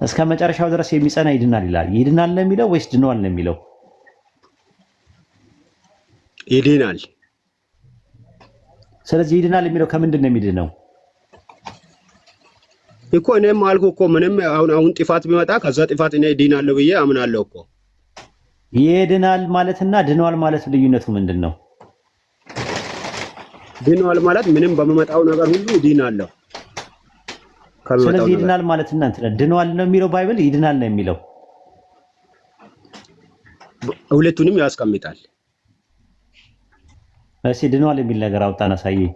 እስከ መጨረሻው ድረስ የሚጸና ይድናል ይላል። ይድናል ነው የሚለው ወይስ ድኗል ነው የሚለው? ይድናል። ስለዚህ ይድናል የሚለው ከምንድን ነው የሚድነው? እኮ እኔም አልኩ እኮ ምንም አሁን ጥፋት ቢመጣ ከዛ ጥፋት እኔ ድናለሁ ብዬ አምናለሁ እኮ። ይድናል ማለትና ድኗል ማለት ልዩነቱ ምንድን ነው? ድኗል ማለት ምንም በመመጣው ነገር ሁሉ ድናለሁ። ስለዚህ ይድናል ማለት እናንተ ድኗል ነው የሚለው ባይብል፣ ይድናል ነው የሚለው? ሁለቱንም ያስቀምጣል። እሺ ድኗል የሚል ነገር አውጣና አሳየኝ።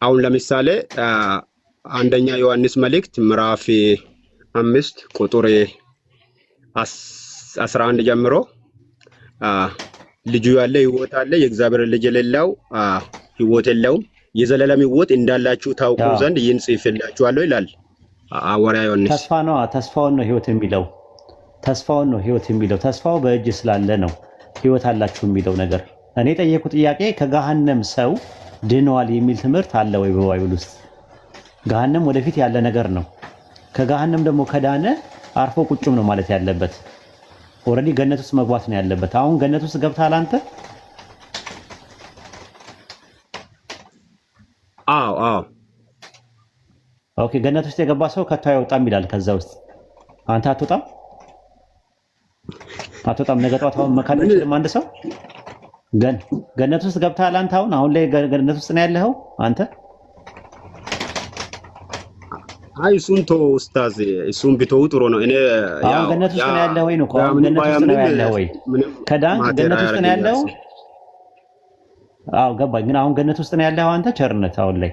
አሁን ለምሳሌ አንደኛ ዮሐንስ መልእክት ምዕራፍ 5 ቁጥር 11 ጀምሮ ልጁ ያለ ሕይወት አለ፣ የእግዚአብሔር ልጅ የሌለው ሕይወት የለውም። የዘላለም ሕይወት እንዳላችሁ ታውቁ ዘንድ ይህን ጽፌላችኋለሁ ይላል ሐዋርያ ዮሐንስ። ተስፋ ነው። ተስፋውን ነው ሕይወት የሚለው። ተስፋውን ነው ሕይወት የሚለው። ተስፋው በእጅ ስላለ ነው ሕይወት አላችሁ የሚለው ነገር። እኔ ጠየቁ ጥያቄ ከገሃነም ሰው ድኗል የሚል ትምህርት አለ ወይ በባይብል ውስጥ? ገሃነም ወደፊት ያለ ነገር ነው። ከገሃነም ደግሞ ከዳነ አርፎ ቁጭም ነው ማለት ያለበት። ኦልሬዲ ገነት ውስጥ መግባት ነው ያለበት። አሁን ገነት ውስጥ ገብተሃል አንተ? አዎ። ኦኬ። ገነት ውስጥ የገባ ሰው ከቶ አይወጣም ይላል። ከዛ ውስጥ አንተ አትወጣም? ነገ ጠዋት አሁን መካድ አይችልም አንድ ሰው? ገነት ውስጥ ገብተሃል አንተ? አሁን ላይ ገነት ውስጥ ነው ያለኸው አንተ? እሱን ተው ኡስታዝ፣ እሱን ቢተው ጥሩ ነው። እኔ ያው ገነት ውስጥ ነው ያለኸው ወይ ነው? ገነት ውስጥ ነው ያለኸው ወይ? ከዳንክ ገነት ውስጥ ነው ያለኸው? አዎ ገባኝ። ግን አሁን ገነት ውስጥ ነው ያለኸው አንተ? ቸርነት አሁን ላይ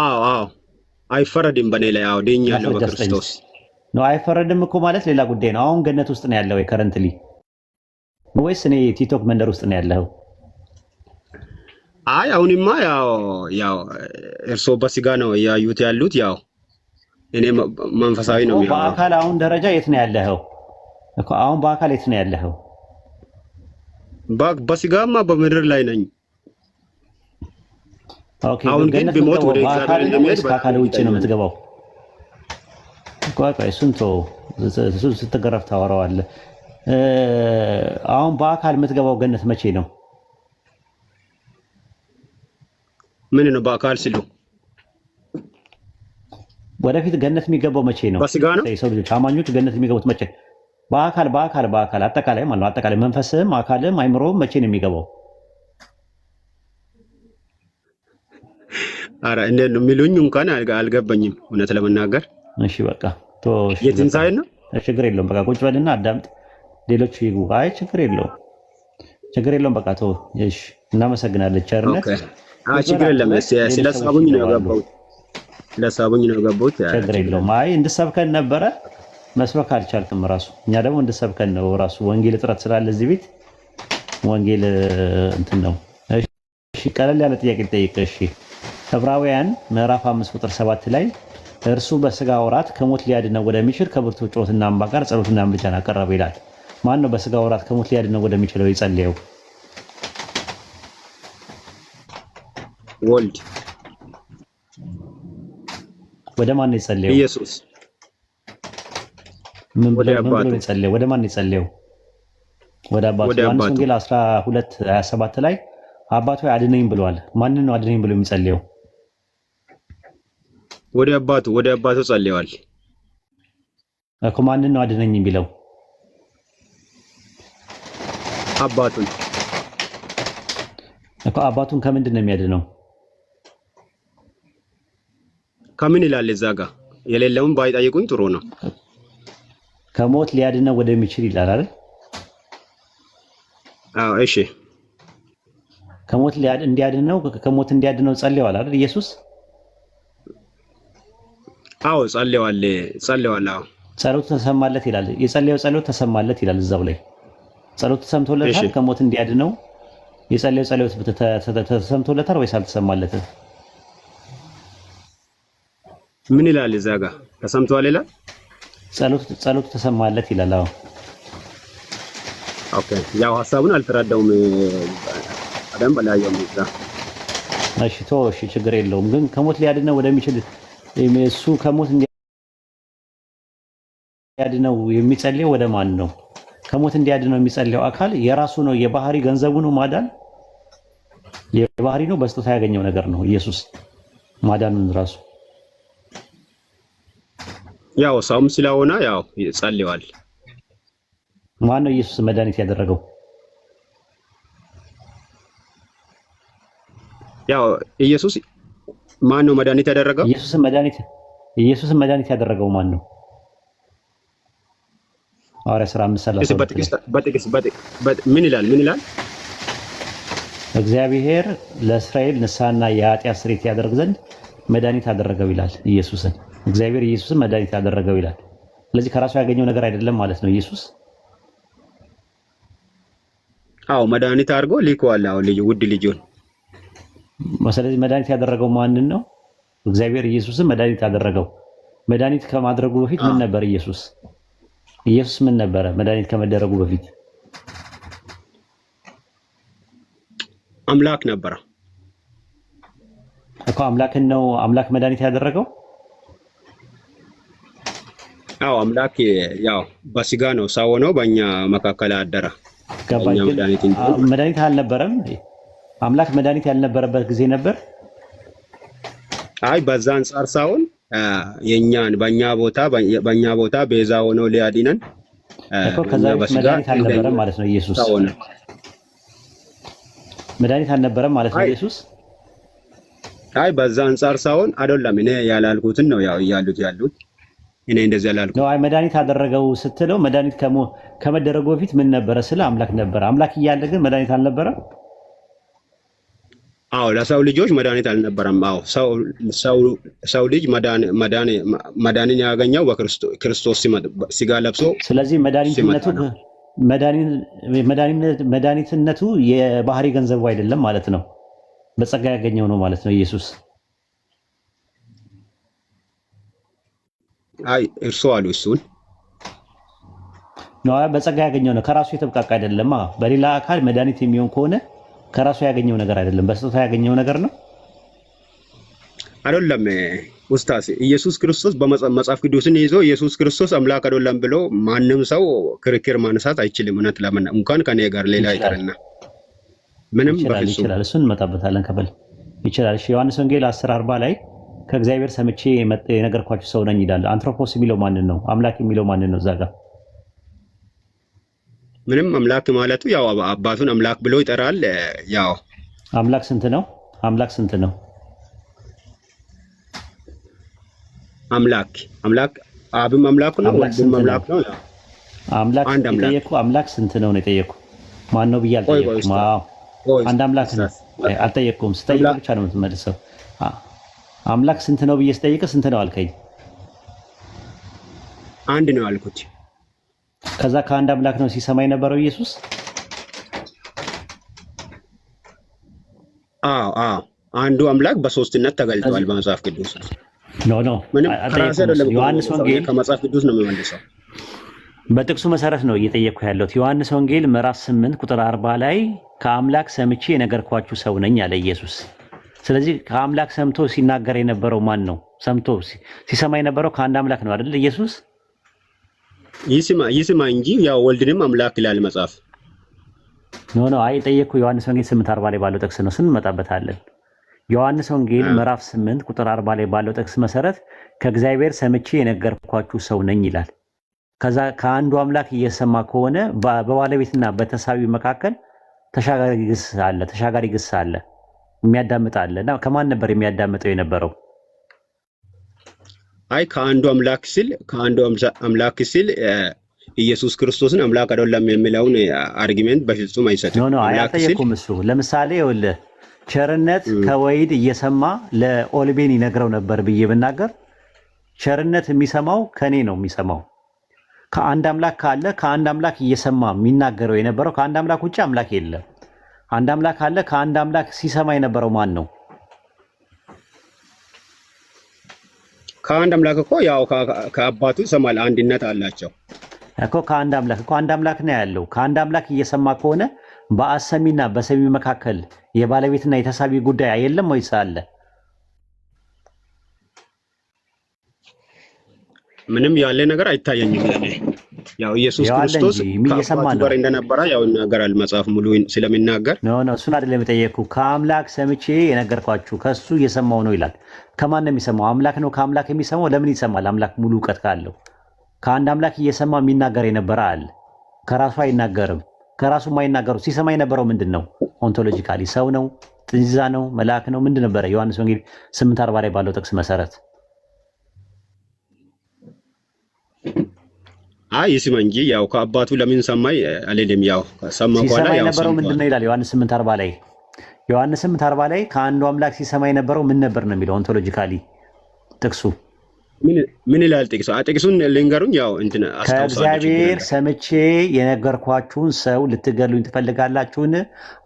አዎ አይፈረድም በኔ ላይ። አዎ ድኛለሁ በክርስቶስ ነው። አይፈረድም እኮ ማለት ሌላ ጉዳይ ነው። አሁን ገነት ውስጥ ነው ያለው ወይ ከረንትሊ? ወይስ እኔ ቲክቶክ መንደር ውስጥ ነው ያለው? አሁንማ ያው እርሶ በስጋ ነው ያዩት ያሉት። ያው እኔ መንፈሳዊ ነው የሚሆነው። በአካል አሁን ደረጃ የት ነው ያለኸው እኮ? አሁን በአካል የት ነው ያለኸው? በስጋማ በምድር ላይ ነኝ። ኦኬ። አሁን ግን ቢሞት ወደ እግዚአብሔር እንደሚሄድ ከአካል ውጪ ነው የምትገባው? ቆይ እሱን ተው፣ ስትገረፍ ታወራዋለህ። አሁን በአካል የምትገባው ገነት መቼ ነው? ምን ነው በአካል ሲሉ ወደፊት ገነት የሚገባው መቼ ነው? በስጋ ነው። የሰው ልጆች አማኞች ገነት የሚገቡት መቼ? በአካል አጠቃላይ ማለት ነው። አጠቃላይ መንፈስህም አካልህም አይምሮህም መቼ ነው የሚገባው? ኧረ እንዴት ነው የሚሉኝ እንኳን አልገባኝም እውነት ለመናገር። እሺ በቃ የትንሣኤ ነው። ችግር የለውም በቃ ቁጭ በልና አዳምጥ፣ ሌሎቹ ይግቡ። አይ ችግር የለውም በቃ ተው። እሺ እናመሰግናለን። ቸርነት ችግር የለም። ስለሳቡኝ ነው የገባሁት። ችግር የለውም። አይ እንድሰብከን ነበረ መስበክ አልቻልክም ራሱ። እኛ ደግሞ እንድሰብከን ነው ራሱ። ወንጌል እጥረት ስላለ እዚህ ቤት ወንጌል እንትን ነው። እሺ ቀለል ያለ ጥያቄ ልጠይቅ። እሺ ዕብራውያን ምዕራፍ 5 ቁጥር 7 ላይ እርሱ በስጋ ወራት ከሞት ሊያድነው ወደሚችል ከብርቱ ጩኸትና እንባ ጋር ጸሎትና ምልጃን አቀረበ ይላል። ማን ነው በስጋ ወራት ከሞት ሊያድነው ወደሚችለው የጸለየው? ወልድ። ወደ ማን ነው የጸለየው? ኢየሱስ። ምን ብሎ ነው የጸለየው? ወደ ማን ነው የጸለየው? ወደ አባቱ። ዮሐንስ ወንጌል 12:27 ላይ አባቱ አድነኝ ብሏል። ማንን ነው አድነኝ ብሎ የሚጸልየው? ወደ አባቱ ጸልየዋል እኮ። ማንን ነው አድነኝ የሚለው? አባቱን እኮ። አባቱን ከምንድን ነው የሚያድነው? ከምን ይላል እዛ ጋር? የሌለውን ባይጠይቁኝ ጥሩ ነው። ከሞት ሊያድነው ወደሚችል ይላል አይደል? አዎ እሺ። ከሞት እንዲያድነው ጸልየዋል አይደል ኢየሱስ? አዎ ጸልየዋል። አዎ ጸሎቱ ተሰማለት ይላል። የጸለየው ጸሎት ተሰማለት ይላል እዛው ላይ። ጸሎቱ ተሰምቶለታል? ከሞት እንዲያድነው የጸለየው ጸሎት ተሰምቶለታል ወይስ አልተሰማለትም? ምን ይላል እዛ ጋር? ተሰምቷል ይላል። ጸሎቱ ተሰማለት ይላል። አዎ ኦኬ። ያው ሐሳቡን አልተረዳውም አዳም በላየው እዛ። እሺ እሺ ችግር የለውም። ግን ከሞት ሊያድነው ወደሚችል እሱ ከሞት እንዲያድነው የሚጸልየው ወደ ማን ነው? ከሞት እንዲያድነው የሚጸልየው አካል የራሱ ነው፣ የባህሪ ገንዘቡ ነው። ማዳን የባህሪ ነው፣ በስጦታ ያገኘው ነገር ነው። ኢየሱስ ማዳኑን ራሱ ያው ሰውም ስለሆነ ያው ጸልየዋል። ማን ነው ኢየሱስ መድኃኒት ያደረገው? ያው ኢየሱስ ማን ነው መድኃኒት ያደረገው? ኢየሱስን መድኃኒት ያደረገው ማን ነው? ሐዋርያት ሥራ 5:32 ምን ይላል? እግዚአብሔር ለእስራኤል ንስሐና የኃጢአት ስርየት ያደርግ ዘንድ መድኃኒት አደረገው ይላል። እግዚአብሔር ኢየሱስን መድኃኒት ያደረገው ይላል። ስለዚህ ከራሱ ያገኘው ነገር አይደለም ማለት ነው ኢየሱስ። አዎ መድኃኒት አድርጎ ልኮዋል። አዎ ውድ ልጁን። ስለዚህ መድኃኒት ያደረገው ማንን ነው? እግዚአብሔር ኢየሱስን መድኃኒት ያደረገው። መድኃኒት ከማድረጉ በፊት ምን ነበር ኢየሱስ? ኢየሱስ ምን ነበረ መድኃኒት ከመደረጉ በፊት? አምላክ ነበረ እኮ። አምላክን ነው አምላክ መድኃኒት ያደረገው? አዎ አምላክ ያው በስጋ ነው፣ ሰው ነው፣ በእኛ መካከል አደረ። መድኃኒት አልነበረም? አምላክ መድኃኒት ያልነበረበት ጊዜ ነበር? አይ በዛ አንጻር ሳይሆን የኛን በእኛ ቦታ ቤዛ ሆነው ሊያድነን እኮ። ከዛ መድኃኒት አልነበረም ማለት ነው ኢየሱስ። መድኃኒት አልነበረም ማለት ነው ኢየሱስ። አይ በዛ አንጻር ሳይሆን አይደለም። እኔ ያላልኩትን ነው ያው ያሉት እኔ እንደዚህ ያላልኩት ነው። አይ መድኃኒት አደረገው ስትለው መድኃኒት ከመደረጉ በፊት ምን ነበረ? ስለ አምላክ ነበረ። አምላክ እያለ ግን መድኃኒት አልነበረም? አዎ ለሰው ልጆች መድኃኒት አልነበረም። አዎ ሰው ልጅ መዳንን ያገኘው በክርስቶስ ስጋ ለብሶ። ስለዚህ መድኃኒትነቱ የባህሪ ገንዘቡ አይደለም ማለት ነው። በጸጋ ያገኘው ነው ማለት ነው ኢየሱስ። አይ እርሱ አሉ እሱን ነው በጸጋ ያገኘው ነው። ከራሱ የተብቃቃ አይደለም። በሌላ አካል መድኃኒት የሚሆን ከሆነ ከራሱ ያገኘው ነገር አይደለም፣ በስጦታ ያገኘው ነገር ነው አይደለም። ኡስታዝ ኢየሱስ ክርስቶስ በመጽሐፍ ቅዱስን ይዞ ኢየሱስ ክርስቶስ አምላክ አይደለም ብሎ ማንም ሰው ክርክር ማንሳት አይችልም። እውነት ለምን እንኳን ከኔ ጋር ሌላ ይቀርና ምንም በፍጹም ይችላል። እሱን እንመጣበታለን ከበል ይችላል። እሺ ዮሐንስ ወንጌል 10:40 ላይ ከእግዚአብሔር ሰምቼ የነገርኳችሁ ሰው ነኝ ይላል። አንትሮፖስ የሚለው ማንን ነው? አምላክ የሚለው ማንን ነው? እዛ ጋር ምንም አምላክ ማለቱ ያው አባቱን አምላክ ብሎ ይጠራል። ያው አምላክ ስንት ነው? አምላክ አብም አምላክ ነው፣ ወልድም አምላክ ነው። አምላክ የጠየኩ አምላክ ስንት ነው ነው የጠየኩ። ማን ነው ብዬ አልጠየኩም። አንድ አምላክ ነው አልጠየኩም። ስጠይቅ ብቻ ነው የምትመልሰው። አምላክ ስንት ነው ብዬ ስጠይቅ ስንት ነው አልከኝ? አንድ ነው አልኩት። ከዛ ከአንድ አምላክ ነው ሲሰማ የነበረው ኢየሱስ። አዎ አዎ አንዱ አምላክ በሶስትነት ተገልጧል በመጽሐፍ ቅዱስ ውስጥ። ኖ ምንም ከራሴ አጠየቁም። አይደለም ዮሐንስ ወንጌል ከመጽሐፍ ቅዱስ ነው የሚመልሰው። በጥቅሱ መሰረት ነው እየጠየቅኩ ያለሁት። ዮሐንስ ወንጌል ምዕራፍ 8 ቁጥር 40 ላይ ከአምላክ ሰምቼ የነገርኳችሁ ሰው ነኝ አለ ኢየሱስ። ስለዚህ ከአምላክ ሰምቶ ሲናገር የነበረው ማን ነው? ሰምቶ ሲሰማ የነበረው ከአንድ አምላክ ነው አይደል? ኢየሱስ ይስማ እንጂ ያው ወልድንም አምላክ ይላል መጽሐፍ። ኖ አይ ጠየቅኩ። ዮሐንስ ወንጌል 8:40 ላይ ባለው ጥቅስ ነው ስንመጣበታለን። ዮሐንስ ወንጌል ምዕራፍ 8 ቁጥር 40 ላይ ባለው ጥቅስ መሰረት ከእግዚአብሔር ሰምቼ የነገርኳችሁ ሰው ነኝ ይላል። ከዛ ከአንዱ አምላክ እየሰማ ከሆነ በባለቤትና በተሳቢ መካከል ተሻጋሪ ግስ አለ፣ የሚያዳምጥ አለ። እና ከማን ነበር የሚያዳምጠው የነበረው? አይ ከአንዱ አምላክ ሲል ኢየሱስ ክርስቶስን አምላክ አይደለም የሚለውን አርጊሜንት በፍጹም አይሰጥም። ኖ አያጠየቁም። እሱ ለምሳሌ ይኸውልህ ቸርነት ከወይድ እየሰማ ለኦልቤን ይነግረው ነበር ብዬ ብናገር ቸርነት የሚሰማው ከኔ ነው የሚሰማው። ከአንድ አምላክ ካለ ከአንድ አምላክ እየሰማ የሚናገረው የነበረው ከአንድ አምላክ ውጭ አምላክ የለም። አንድ አምላክ አለ። ከአንድ አምላክ ሲሰማ የነበረው ማን ነው? ከአንድ አምላክ እኮ ያው ከአባቱ ይሰማል። አንድነት አላቸው እኮ ከአንድ አምላክ ነው ያለው። ከአንድ አምላክ እየሰማ ከሆነ በአሰሚና በሰሚ መካከል የባለቤትና የተሳቢ ጉዳይ የለም ወይስ አለ? ምንም ያለ ነገር አይታየኝም ለኔ። ያው ኢየሱስ ክርስቶስ ከአባቱ ጋር እንደነበረ ያው ይናገራል መጽሐፍ ሙሉ ስለሚናገር። ኖ እሱን አይደለም የጠየቅኩ። ከአምላክ ሰምቼ የነገርኳችሁ ከሱ እየሰማው ነው ይላል። ከማን ነው የሚሰማው? አምላክ ነው ከአምላክ የሚሰማው። ለምን ይሰማል? አምላክ ሙሉ እውቀት ካለው ከአንድ አምላክ እየሰማ የሚናገር የነበረ አለ። ከራሱ አይናገርም። ከራሱ የማይናገሩ ሲሰማ የነበረው ምንድን ነው? ኦንቶሎጂካሊ ሰው ነው? ጥንዚዛ ነው? መልአክ ነው? ምንድን ነበረ? ዮሐንስ ወንጌል 8:40 ላይ ባለው ጥቅስ መሰረት ይስማ እንጂ ያው ከአባቱ ለምን ሰማይ አልልም። ያው ሰማ በኋላ ያው የነበረው ምንድን ነው ይላል ዮሐንስ 8:40 ላይ። ዮሐንስ 8:40 ላይ ከአንዱ አምላክ ሲሰማ የነበረው ምን ነበር ነው የሚለው ኦንቶሎጂካሊ ጥቅሱ ምን ይላል ጥቅሱ? ጥቅሱን ልንገሩኝ። ያው እንትን ከእግዚአብሔር ሰምቼ የነገርኳችሁን ሰው ልትገሉኝ ትፈልጋላችሁን?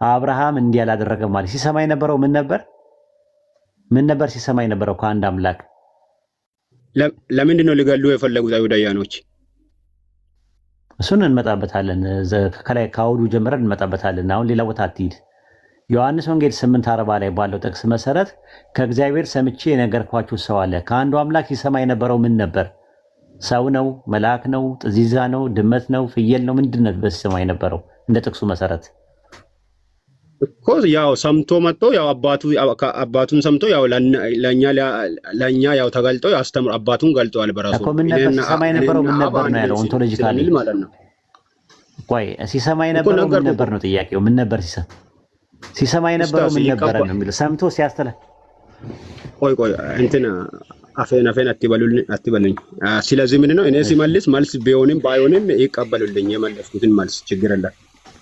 አብርሃም እንዲህ አላደረገም ማለት ሲሰማ የነበረው ምን ነበር ሲሰማ የነበረው ከአንድ አምላክ? ለምንድን ነው ሊገሉ የፈለጉት አይሁዳውያኖች? እሱን እንመጣበታለን። ከላይ ከአውዱ ጀምረን እንመጣበታለን። አሁን ሌላ ቦታ አትሂድ። ዮሐንስ ወንጌል 8:40 ላይ ባለው ጥቅስ መሰረት ከእግዚአብሔር ሰምቼ የነገርኳችሁ ሰው አለ። ከአንዱ አምላክ ሲሰማ የነበረው ምን ነበር? ሰው ነው? መልአክ ነው? ጥዚዛ ነው? ድመት ነው? ፍየል ነው? ምንድን ነው በሲሰማ የነበረው እንደ ጥቅሱ መሰረት? እኮ ያው ሰምቶ መጥቶ ያው አባቱን ሰምቶ ያው ለኛ ያው ተገልጦ ያስተምር አባቱን ገልጧል በራሱ እኮ ምን ነበር ሲሰማ የነበረው ምን ነበር ነው ያለው ኦንቶሎጂካሊ ማለት ነው። ቆይ ሲሰማ የነበረው ምን ነበር ነው ጥያቄው? ምን ነበር ሲሰማ የነበረው ምን ነበር ነው የሚለው? ሰምቶ ሲያስተላ ቆይ እንትን አፌን አትበሉኝ። ስለዚህ ምን ነው እኔ ሲመልስ መልስ ቢሆንም ባይሆንም ይቀበሉልኝ የመለስኩትን መልስ ችግር የለም።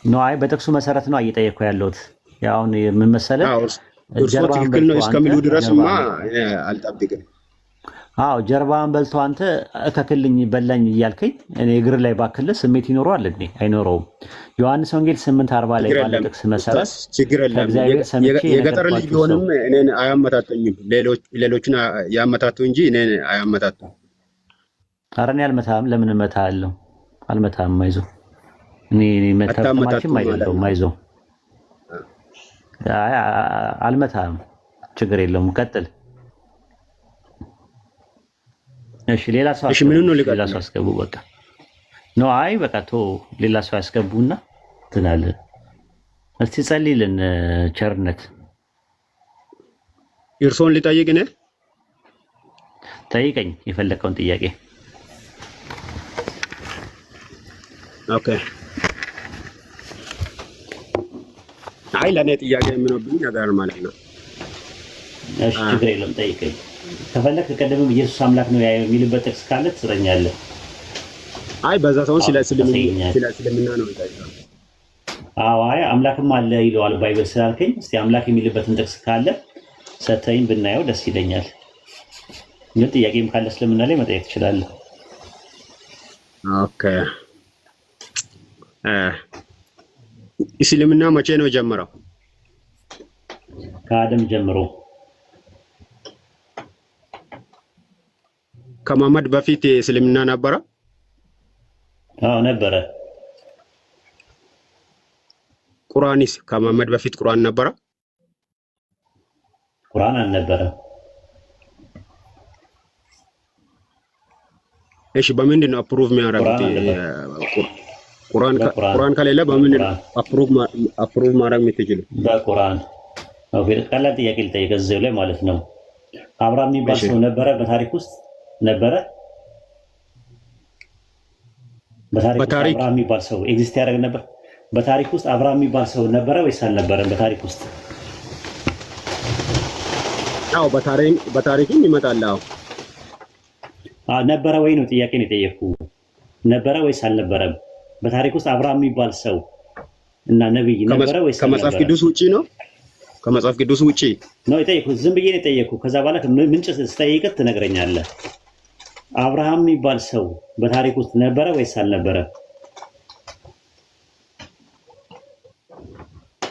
ነው አይ በጥቅሱ መሰረት ነው እየጠየቅኩ ያለሁት። ያው ምን መሰለህ ጀርባ ትክክል ነው እስከሚሉ ድረስማ አልጠብቅም። ጀርባን በልቶ አንተ እከክልኝ በላኝ እያልከኝ እኔ እግር ላይ ባክልህ ስሜት ይኖረዋል እንዴ? አይኖረውም። ዮሐንስ ወንጌል 8:40 ላይ ባለው ጥቅስ መሰረት ችግር የለም። የገጠር ልጅ ቢሆንም እኔን አያመታቱኝም። ሌሎችን ያመታቱ እንጂ እኔን አያመታቱ። ኧረ እኔ አልመታህም። ለምን እመታሃለሁ? አልመታህም። አይዞህ እኔ መታማችም አይደለም። አይዞህ አልመታህም። ችግር የለውም። ቀጥል። እሺ ሌላ ሰው አስገቡ። በቃ ነው። አይ በቃ ሌላ ሰው ያስገቡና ትላለህ። እስቲ ጸልይልን። ቸርነት እርሶን ሊጠይቅ ነህ? ጠይቀኝ የፈለከውን ጥያቄ። ኦኬ። አይ ለኔ ጥያቄ የምነብኝ ነገር ማለት ነው። እሺ ችግር የለም ጠይቀኝ። ከፈለክ ቀደምም ኢየሱስ አምላክ ነው የሚልበት ጥቅስ ካለ ትሰጠኛለህ። አይ በዛ ሰው ስለ እስልምና ነው የምጠይቀው። አይ አምላክም አለ ይለዋል ባይብል ስላልከኝ እስቲ አምላክ የሚልበትን ጥቅስ ካለ ሰተኝ ብናየው ደስ ይለኛል። ግን ጥያቄም ካለ እስልምና ላይ መጠየቅ ትችላለህ። ኦኬ። እስልምና መቼ ነው የጀመረው? ከአደም ጀምሮ ከመሐመድ በፊት እስልምና ነበረ? አዎ ነበረ። ቁርአንስ ከመሐመድ በፊት ቁርአን ነበረ? ቁርአን አልነበረም። እሺ በምንድን ነው አፕሩቭ የሚያደርጉት? ቁርአን ከሌለ በምንድን ነው አፕሩቭ ማድረግ የምትችሉ? በቁርአን ኦኬ። ቀላል ጥያቄ ልጠይቅ እዚሁ ላይ ማለት ነው። አብርሃም የሚባል ሰው ነበረ በታሪክ ውስጥ ነበረ? በታሪክ አብርሃም የሚባል ሰው ኤግዚስት ያደርግ ነበር? በታሪክ ውስጥ አብርሃም የሚባል ሰው ነበረ ወይስ አልነበረም? በታሪክ ውስጥ አዎ፣ በታሪክም ይመጣል። አዎ ነበረ ወይ ነው ጥያቄ ነው የጠየቅኩ። ነበረ ወይስ አልነበረም? በታሪክ ውስጥ አብርሃም የሚባል ሰው እና ነብይ ነበረ ወይስ አልነበረም? ከመጽሐፍ ቅዱስ ውጪ ነው? ከመጽሐፍ ቅዱስ ውጪ ነው የጠየቅኩ። ዝም ብዬ ነው የጠየቅኩ። ከዛ በኋላ ምንጭ ስጠይቅህ ትነግረኛለህ። አብርሃም የሚባል ሰው በታሪክ ውስጥ ነበረ ወይስ አልነበረም?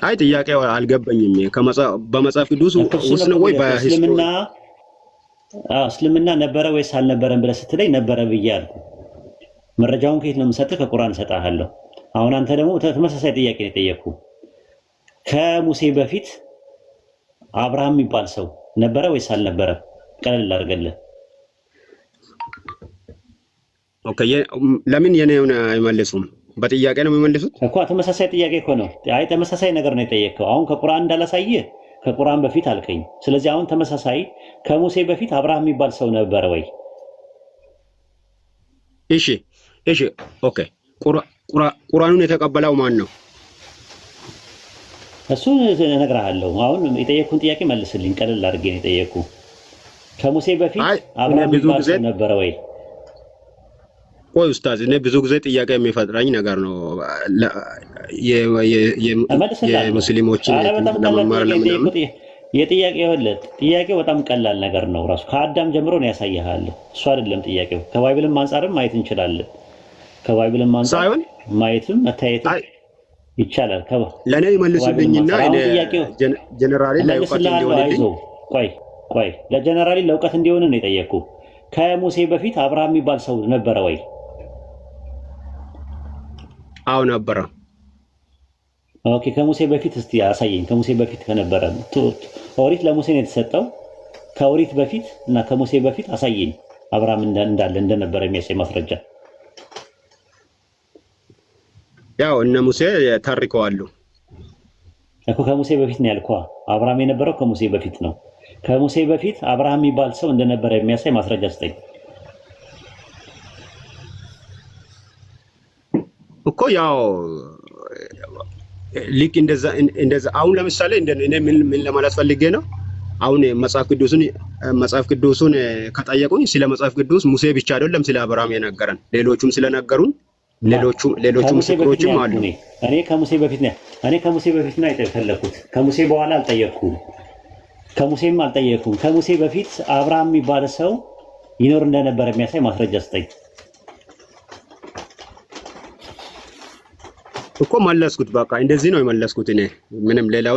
አይ ጥያቄው አልገባኝም። በመጽሐፍ ቅዱስ ውስጥ ነው ወይ በእስልምና? እስልምና ነበረ ወይስ አልነበረም ብለህ ስትለኝ ነበረ ብዬ አልኩ። መረጃውን ከየት ነው የምሰጥህ? ከቁርአን እሰጥሃለሁ። አሁን አንተ ደግሞ ተመሳሳይ ጥያቄ ነው የጠየቅኩ። ከሙሴ በፊት አብርሃም የሚባል ሰው ነበረ ወይስ አልነበረም? ቀለል አድርገልህ። ኦኬ ለምን የኔውን አይመልሱም? በጥያቄ ነው የሚመልሱት እኮ። ተመሳሳይ ጥያቄ እኮ ነው። አይ ተመሳሳይ ነገር ነው የጠየቅከው። አሁን ከቁርአን እንዳላሳየህ ከቁርአን በፊት አልከኝ። ስለዚህ አሁን ተመሳሳይ ከሙሴ በፊት አብርሃም የሚባል ሰው ነበረ ወይ? እሺ ኦኬ። ቁርአኑን የተቀበለው ማን ነው? እሱ እነግርሃለሁ። አሁን የጠየቅኩን ጥያቄ መልስልኝ። ቀለል አድርጌ ነው የጠየቅኩ። ከሙሴ በፊት አብርሃም የሚባል ሰው ነበረ ወይ? ቆይ ኡስታዝ፣ እኔ ብዙ ጊዜ ጥያቄ የሚፈጥረኝ ነገር ነው። የሙስሊሞችን ለመማር ለምን ጥያቄው በጣም ቀላል ነገር ነው። ራሱ ከአዳም ጀምሮ ነው ያሳያለሁ። እሱ አይደለም ጥያቄው። ከባይብልም አንጻርም ማየት እንችላለን። ከባይብልም አንጻር ማየትም መታየትም ይቻላል። ለኔ ይመልሱልኝና ጀነራሊ ላይ እውቀት እንዲሆንልኝ። ቆይ ለጀነራሊ ለእውቀት እንዲሆን ነው የጠየቅኩ። ከሙሴ በፊት አብርሃም የሚባል ሰው ነበረ ወይ? አዎ ነበረ። ኦኬ ከሙሴ በፊት እስቲ አሳየኝ። ከሙሴ በፊት ከነበረ ኦሪት ለሙሴ ነው የተሰጠው። ከኦሪት በፊት እና ከሙሴ በፊት አሳየኝ አብርሃም እንዳለ እንደነበረ የሚያሳይ ማስረጃ። ያው እነ ሙሴ ታሪከዋሉ እኮ። ከሙሴ በፊት ነው ያልኩህ። አብርሃም የነበረው ከሙሴ በፊት ነው። ከሙሴ በፊት አብርሃም የሚባል ሰው እንደነበረ የሚያሳይ ማስረጃ ስጠኝ እኮ። ያው ልክ እንደዛ አሁን ለምሳሌ እኔ ምን ለማለት ፈልጌ ነው፣ አሁን መጽሐፍ ቅዱሱን ከጠየቁኝ ስለ መጽሐፍ ቅዱስ ሙሴ ብቻ አይደለም ስለ አብርሃም የነገረን፣ ሌሎቹም ስለነገሩን ሌሎቹ ምስክሮችም አሉ። እኔ ከሙሴ በፊት ነው የፈለኩት። ከሙሴ በኋላ አልጠየቅኩም። ከሙሴም አልጠየቅኩም። ከሙሴ በፊት አብርሃም የሚባል ሰው ይኖር እንደነበረ የሚያሳይ ማስረጃ ስጠኝ እኮ። መለስኩት። በቃ እንደዚህ ነው የመለስኩት እኔ። ምንም ሌላ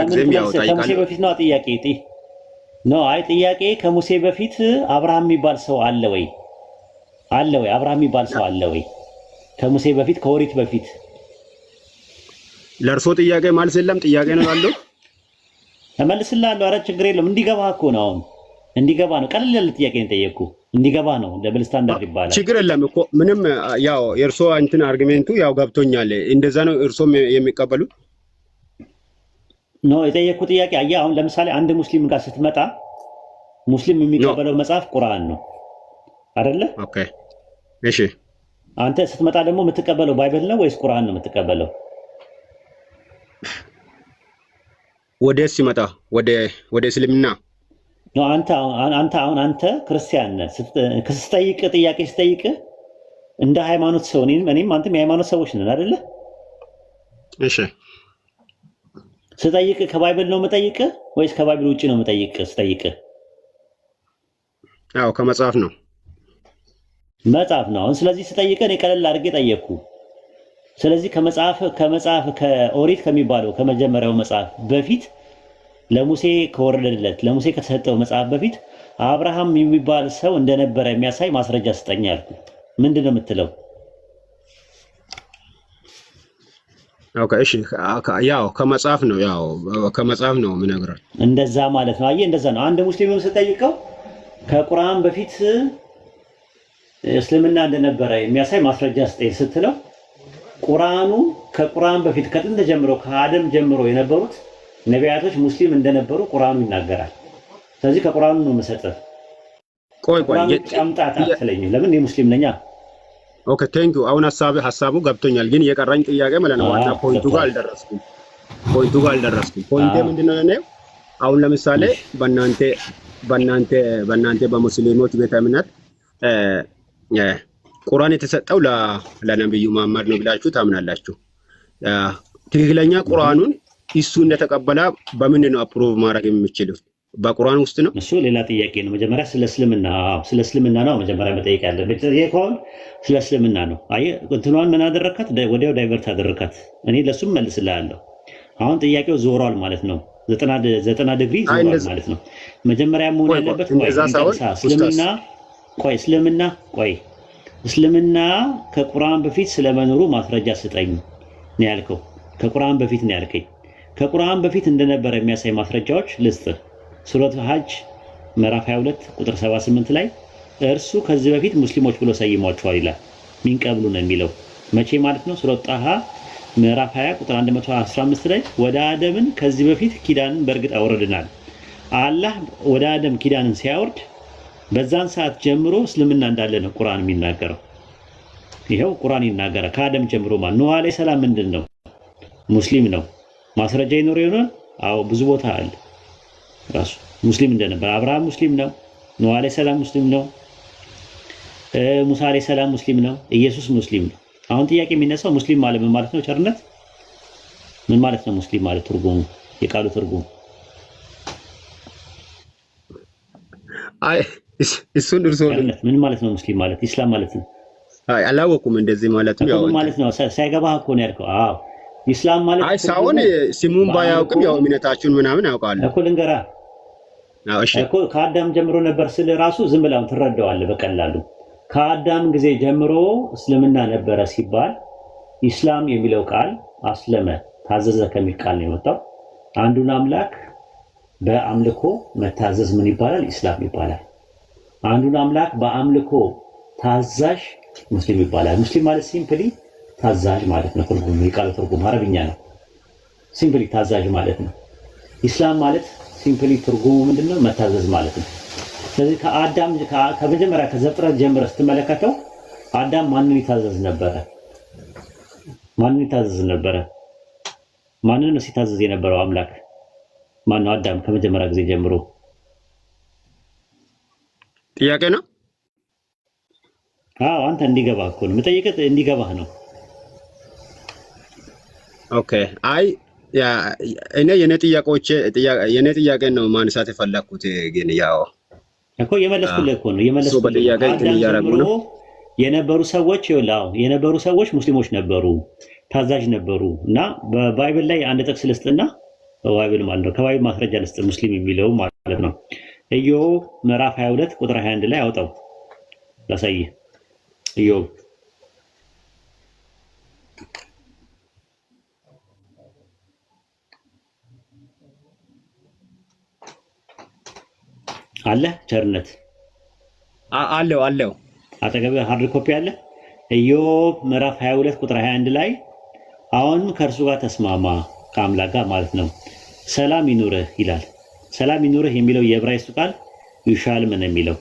ጊዜም ያው ጠይቃለሁ። ከሙሴ በፊት ነው ጥያቄ ነው። አይ ጥያቄ ከሙሴ በፊት አብርሃም የሚባል ሰው አለ ወይ? አብርሃም የሚባል ሰው አለ ወይ? ከሙሴ በፊት ከኦሪት በፊት። ለእርሶ ጥያቄ ማለት የለም ጥያቄ ነው ያለው። እመልስልሃለሁ። ኧረ ችግር የለም። እንዲገባ እኮ ነው። አሁን እንዲገባ ነው። ቀለል ያለ ጥያቄ ነው የጠየቅኩ። እንዲገባ ነው። ደብል ስታንዳርድ ይባላል። ችግር የለም እኮ ምንም። ያው የእርሶ እንትን አርጊሜንቱ ያው ገብቶኛል። እንደዛ ነው እርሶም የሚቀበሉት ነው የጠየቅኩ ጥያቄ። አየህ አሁን ለምሳሌ አንድ ሙስሊም ጋር ስትመጣ ሙስሊም የሚቀበለው መጽሐፍ ቁርአን ነው አይደለ? ኦኬ እሺ። አንተ ስትመጣ ደግሞ የምትቀበለው ባይብል ነው ወይስ ቁርአን ነው የምትቀበለው? ወደ ሲመጣ ወደ እስልምና ነው። አንተ ክርስቲያን ነህ። ስጠይቅ ጥያቄ ስጠይቅ እንደ ሃይማኖት ሰው እኔም አንተም የሃይማኖት ሰዎች ነን አይደለ? እሺ። ስጠይቅ ከባይብል ነው የምጠይቅ ወይስ ከባይብል ውጪ ነው የምጠይቅ? ስጠይቅ አዎ ከመጽሐፍ ነው። መጽሐፍ ነው። አሁን ስለዚህ ስጠይቅ እኔ ቀለል አድርጌ ጠየቅኩ። ስለዚህ ከመጽሐፍ ከኦሪት ከሚባለው ከመጀመሪያው መጽሐፍ በፊት ለሙሴ ከወረደለት ለሙሴ ከተሰጠው መጽሐፍ በፊት አብርሃም የሚባል ሰው እንደነበረ የሚያሳይ ማስረጃ ስጠኝ አልኩ። ምንድነው የምትለው? ኦኬ እሺ፣ ያው ከመጽሐፍ ነው የምነግርህ። እንደዛ ማለት ነው። አየህ፣ እንደዛ ነው። አንድ ሙስሊምም ስጠይቀው ከቁርአን በፊት እስልምና እንደነበረ የሚያሳይ ማስረጃ ስጠኝ ስትለው ቁርአኑ ከቁርአን በፊት ከጥንት ጀምሮ ከአደም ጀምሮ የነበሩት ነቢያቶች ሙስሊም እንደነበሩ ቁርአኑ ይናገራል። ስለዚህ ከቁርአኑ ነው የምሰጥህ። ቆይ ጫምጣት አትለኝም። ለምን? እኔ ሙስሊም ነኝ። ኦኬ ቴንክ ዩ። አሁን ሀሳቡ ገብቶኛል፣ ግን የቀራኝ ጥያቄ ማለት ነው ዋና ፖይንቱ ጋር አልደረስኩም። ፖይንቴ ምንድነው ነው? አሁን ለምሳሌ በእናንተ በሙስሊሞች ቤተ እምነት ቁርአን የተሰጠው ለነብዩ መሐመድ ነው ብላችሁ ታምናላችሁ። ትክክለኛ ቁርአኑን እሱ እንደተቀበለ በምንድን ነው አፕሩቭ ማድረግ የሚችሉት? በቁርአን ውስጥ ነው? እሱ ሌላ ጥያቄ ነው። መጀመሪያ ስለ እስልምና ነው መጀመሪያ መጠየቅ ያለበት። ይሄን ስለ እስልምና ነው። አየህ እንትኗን ምን አደረካት? ወዲያው ዳይቨርት አደረካት። እኔ ለሱም መልስልሃለሁ። አሁን ጥያቄው ዞሯል ማለት ነው። 90 ዲግሪ ዞሯል ማለት ነው። መጀመሪያ መሆን ያለበት እስልምና ከቁርአን በፊት ስለመኖሩ ማስረጃ ስጠኝ ነው ያልከው። ከቁርአን በፊት ነው ያልከኝ። ከቁርአን በፊት እንደነበረ የሚያሳይ ማስረጃዎች ልስጥህ። ሱረት ሐጅ ምዕራፍ 22 ቁጥር 78 ላይ እርሱ ከዚህ በፊት ሙስሊሞች ብሎ ሰይሟቸዋል ይላል። ሚንቀብሉ ነው የሚለው መቼ ማለት ነው? ሱረት ጣሃ ምዕራፍ 20 ቁጥር 115 ላይ ወደ አደምን ከዚህ በፊት ኪዳንን በእርግጥ አውርደናል። አላህ ወደ አደም ኪዳንን ሲያወርድ በዛን ሰዓት ጀምሮ እስልምና እንዳለ ነው ቁርአን የሚናገረው። ይሄው ቁርአን ይናገራል። ከአደም ጀምሮ ማለት ኑህ አለይሂ ሰላም ምንድን ነው? ሙስሊም ነው። ማስረጃ ይኖር ይሆናል? አዎ ብዙ ቦታ አለ። ራሱ ሙስሊም እንደነበር አብርሃም ሙስሊም ነው። ኑህ አለይሂ ሰላም ሙስሊም ነው። ሙሳ አለይሂ ሰላም ሙስሊም ነው። ኢየሱስ ሙስሊም ነው። አሁን ጥያቄ የሚነሳው ሙስሊም ማለት ምን ማለት ነው? ቸርነት ምን ማለት ነው? ሙስሊም ማለት ትርጉሙ የቃሉ ትርጉም አይ እሱን እርሶ ምን ማለት ነው? ሙስሊም ማለት ኢስላም ማለት ነው። አይ አላወኩም እንደዚህ ማለት ነው። ያው ማለት ነው ሳይገባህ እኮ ነው ያልከው። አዎ ኢስላም ማለት አይ ሳይሆን ስሙን ባያውቅም ያው እምነታችሁን ምናምን ያውቃሉ እኮ ልንገርህ። አዎ እሺ እኮ ከአዳም ጀምሮ ነበር ስለ ራሱ ዝም ብላው ትረዳዋለህ በቀላሉ። ከአዳም ጊዜ ጀምሮ እስልምና ነበረ ሲባል ኢስላም የሚለው ቃል አስለመ ታዘዘ ከሚል ቃል ነው የመጣው። አንዱን አምላክ በአምልኮ መታዘዝ ምን ይባላል? ኢስላም ይባላል። አንዱን አምላክ በአምልኮ ታዛዥ ሙስሊም ይባላል። ሙስሊም ማለት ሲምፕሊ ታዛዥ ማለት ነው። ትርጉሙ የቃሉ ትርጉም አረብኛ ነው። ሲምፕሊ ታዛዥ ማለት ነው። ኢስላም ማለት ሲምፕሊ ትርጉሙ ምንድነው? መታዘዝ ማለት ነው። ስለዚህ ከአዳም ከመጀመሪያ ከዘፍጥረት ጀምረህ ስትመለከተው አዳም ማንን ይታዘዝ ነበረ? ማንን ነው ሲታዘዝ የነበረው አምላክ? ማነው? አዳም ከመጀመሪያ ጊዜ ጀምሮ ጥያቄ ነው። አዎ አንተ እንዲገባህ እኮ ነው የምጠይቅህ፣ እንዲገባህ ነው። ኦኬ አይ ያ እኔ የኔ ጥያቄ ነው ማንሳት የፈለኩት፣ ግን ያው እኮ የመለስኩልህ እኮ ነው የነበሩ ሰዎች ይኸውልህ፣ የነበሩ ሰዎች ሙስሊሞች ነበሩ፣ ታዛዥ ነበሩ። እና በባይብል ላይ አንድ ጥቅስ ልስጥና ባይብል ማለት ነው ከባይብል ማስረጃ ልስጥ ሙስሊም የሚለው ማለት ነው። ኢዮብ ምዕራፍ 22 ቁጥር 21 ላይ አውጣው ላሳይህ። ኢዮብ አለ ቸርነት አለው አጠገብህ ሃርድ ኮፒ አለ። ኢዮብ ምዕራፍ 22 ቁጥር 21 ላይ አሁን ከእርሱ ጋር ተስማማ ከአምላክ ጋር ማለት ነው፣ ሰላም ይኑርህ ይላል። ሰላም ይኑርህ የሚለው የዕብራይስጡ ቃል ይሻልም ነው የሚለው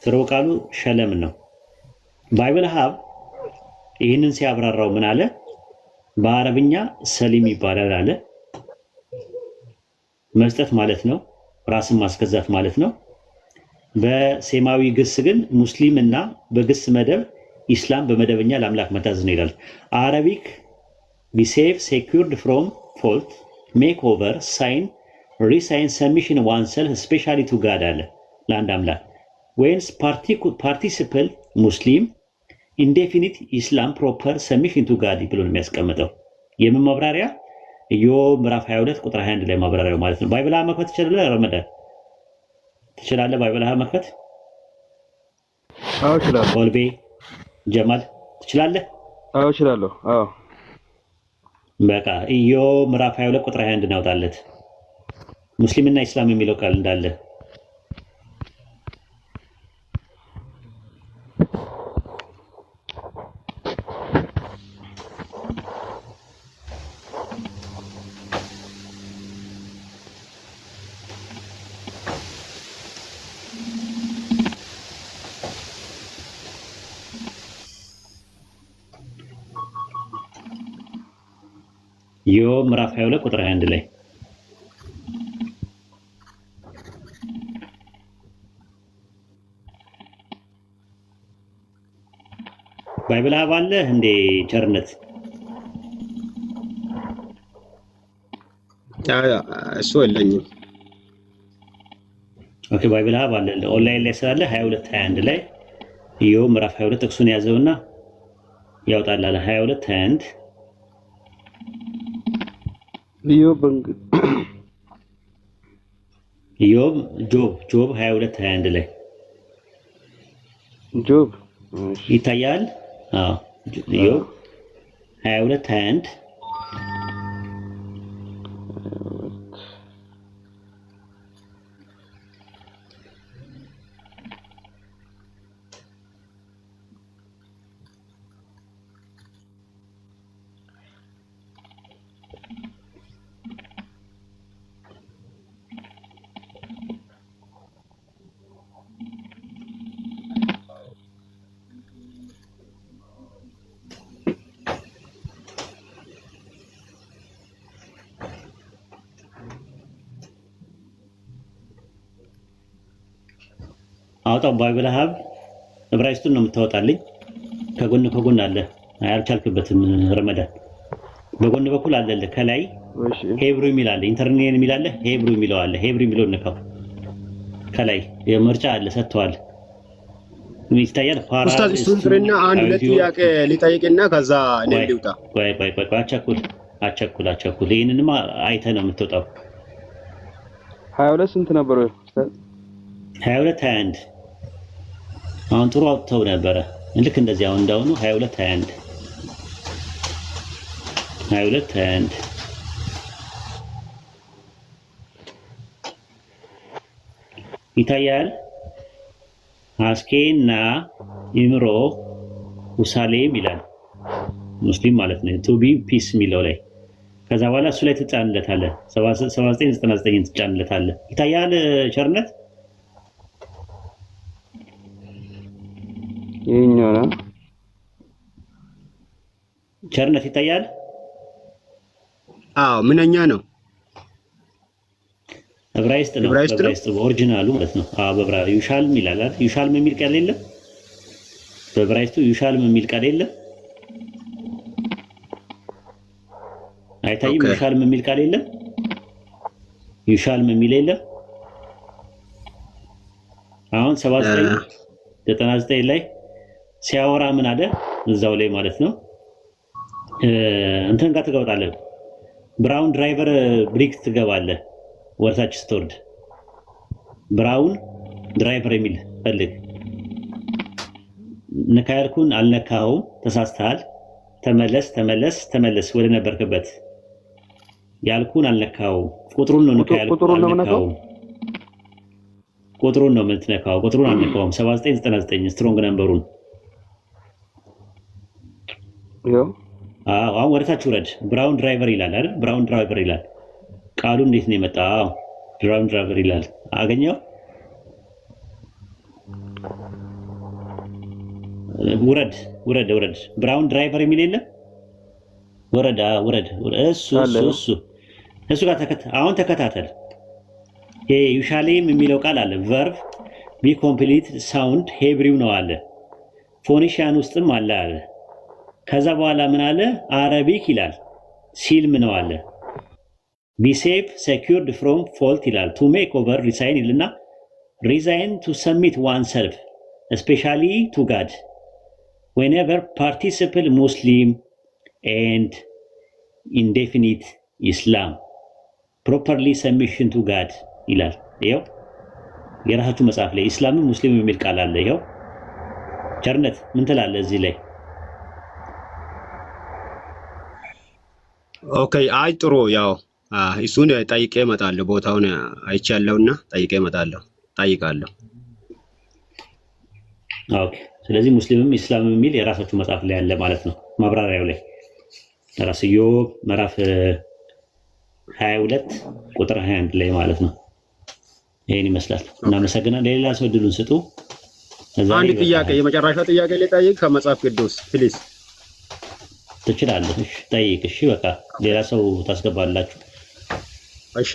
ስርወ ቃሉ ሸለም ነው። ባይብል ሀብ ይህንን ሲያብራራው ምን አለ? በአረብኛ ሰሊም ይባላል አለ። መስጠት ማለት ነው፣ ራስን ማስገዛት ማለት ነው። በሴማዊ ግስ ግን ሙስሊም እና በግስ መደብ ኢስላም በመደበኛ ለአምላክ መታዘዝ ነው ይላል። አረቢክ be safe secured from fault make over sign resign submission oneself especially to God አለ ለአንድ አምላክ ወይንስ participle ሙስሊም indefinite ኢስላም proper submission to God ብሎ ነው የሚያስቀምጠው። የምን ማብራሪያ ኢዮብ ምዕራፍ 22 ቁጥር 21 ላይ ማብራሪያው ማለት ነው። ባይብልህ መክፈት ትችላለህ? ረመዳን ትችላለህ? ባይብልህ መክፈት? አዎ እችላለሁ። ኦልቤ ጀማል ትችላለህ? አዎ እችላለሁ። አዎ በቃ ኢዮብ ምዕራፍ 22 ቁጥር 21 እናውጣለት። ሙስሊምና ኢስላም የሚለው ቃል እንዳለ ኢዮብ ምዕራፍ 22 ቁጥር 21 ላይ ባይብል አለ እንዴ? ቸርነት እሱ የለኝም። ኦኬ ባይብል አለ ኦንላይን ላይ ስላለ 22 21 ላይ ኢዮብ ምዕራፍ 22 ጥቅሱን ያዘውና ያውጣላል። 22 21 ኢዮብ ጆብ 22 21 ላይ ጆብ ይታያል። አዎ ኢዮብ 22 21 አውጣው ባይብል ሀብ ዕብራይስጡን ነው የምታወጣልኝ። ከጎን አለ። አልቻልክበትም ረመዳን። በጎን በኩል አለለ ከላይ ሄብሩ የሚል አለ፣ ኢንተርኔት የሚል አለ፣ ሄብሩ የሚለው አለ። ሄብሩ የሚለውን ነካው። ከላይ የምርጫ አለ ሰጥቷል። ይታያል። ኡስታዝ እሱን ጥሪና አንድ ሁለት ጥያቄ ሊጠይቅና ከዛ እኔ ልውጣ። ቆይ አቸኩል። ይሄንንማ አይተህ ነው የምትወጣው። 22 ስንት ነበር ኡስታዝ? 22 21 አሁን ጥሩ አውጥተው ነበረ። ልክ እንደዚህ አሁን እንዳውኑ 22 21 ይታያል። አስኬና ኢምሮ ውሳሌም ይላል ሙስሊም ማለት ነው። ቱ ቢ ፒስ የሚለው ላይ ከዛ በኋላ እሱ ላይ ትጫንለታለህ። 7999 ትጫንለታለህ። ይታያል ቸርነት ይሄኛው ነው ቸርነት ይታያል። አዎ ምንኛ ነው? ዕብራይስጥ ነው። ዕብራይስጥ ኦሪጂናሉ ማለት ነው። አዎ በዕብራይስጥ ዩሻልም ይላል አይደል? ዩሻልም የሚል ቃል የለም በዕብራይስጡ። ዩሻልም የሚል ቃል የለም። አይታይም? ዩሻልም የሚል ቃል የለም። ዩሻልም የሚል የለም። አሁን 7999 ላይ ሲያወራ ምን አለ? እዛው ላይ ማለት ነው እንትን ጋር ትገባለህ። ብራውን ድራይቨር ብሪክ ትገባለህ። ወርታች ስቶርድ ብራውን ድራይቨር የሚል ፈልግ። ነካ ያልኩን አልነካኸውም፣ ተሳስተሃል። ተመለስ ወደ ነበርክበት። ያልኩን አልነካኸውም። ቁጥሩን ነው ነካ ያልኩን አልነካኸውም። ቁጥሩን ነው የምትነካው። ቁጥሩን አልነካኸውም። 7999 ስትሮንግ ነምበሩን አሁን ወደታች ውረድ። ብራውን ድራይቨር ይላል አይደል? ብራውን ድራይቨር ይላል። ቃሉ እንዴት ነው የመጣው? ብራውን ድራይቨር ይላል። አገኘው? ውረድ። ብራውን ድራይቨር የሚል የለም? ውረድ። እሱ ጋር አሁን ተከታተል። ይሄ ዩሻሌም የሚለው ቃል አለ። ቨርብ ቢ ኮምፕሊት ሳውንድ ሄብሪው ነው አለ። ፎኒሽያን ውስጥም አለ። ከዛ በኋላ ምን አለ? አረቢክ ይላል። ሲልም ነው አለ። ቢ ሴፍ ሴኩርድ ፍሮም ፎልት ይላል። ቱ ሜክ ኦቨር ሪሳይን ይልና ሪዛይን ቱ ሰሚት ዋን ሰልፍ ስፔሻሊ ቱ ጋድ ዌንኤቨር ፓርቲሲፕል ሙስሊም ኤንድ ኢንዴፊኒት ኢስላም ፕሮፐርሊ ሰብሚሽን ቱ ጋድ ይላል። ይኸው የራሳችሁ መጽሐፍ ላይ ኢስላምም ሙስሊም የሚል ቃል አለ። ይኸው ቸርነት ምን ትላለህ እዚህ ላይ? ኦኬ አይ ጥሩ ያው እሱን ጠይቄ እመጣለሁ። ቦታውን አይቻለሁና ጠይቄ እመጣለሁ፣ ጠይቃለሁ። ኦኬ ስለዚህ ሙስሊምም ኢስላምም የሚል የራሳችሁ መጽሐፍ ላይ ያለ ማለት ነው። ማብራሪያው ላይ ራስ ኢዮብ ምዕራፍ 22 ቁጥር 21 ላይ ማለት ነው። ይሄን ይመስላል። እናመሰግናለን። ለሌላ ሰው እድሉን ስጡ። አንድ ጥያቄ የመጨረሻ ጥያቄ ልጠይቅ ከመጽሐፍ ቅዱስ ፕሊዝ። ትችላለህ። እሺ ጠይቅ። እሺ በቃ ሌላ ሰው ታስገባላችሁ። እሺ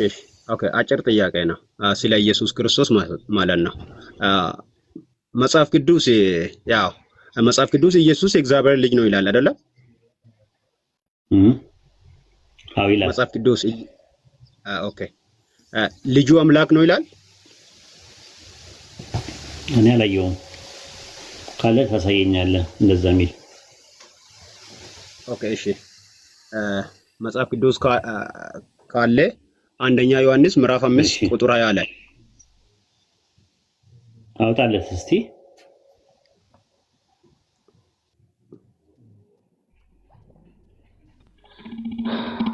ኦኬ አጭር ጥያቄ ነው ስለ ኢየሱስ ክርስቶስ ማለት ነው። መጽሐፍ ቅዱስ ያው መጽሐፍ ቅዱስ ኢየሱስ የእግዚአብሔር ልጅ ነው ይላል አይደለ? አዎ ይላል መጽሐፍ ቅዱስ። ኦኬ ልጁ አምላክ ነው ይላል? እኔ አላየሁም። ካለ ታሳየኛለህ እንደዛ የሚል። ኦኬ እሺ መጽሐፍ ቅዱስ ካለ አንደኛ ዮሐንስ ምዕራፍ 5 ቁጥር 20 ላይ አውጣለት እስቲ።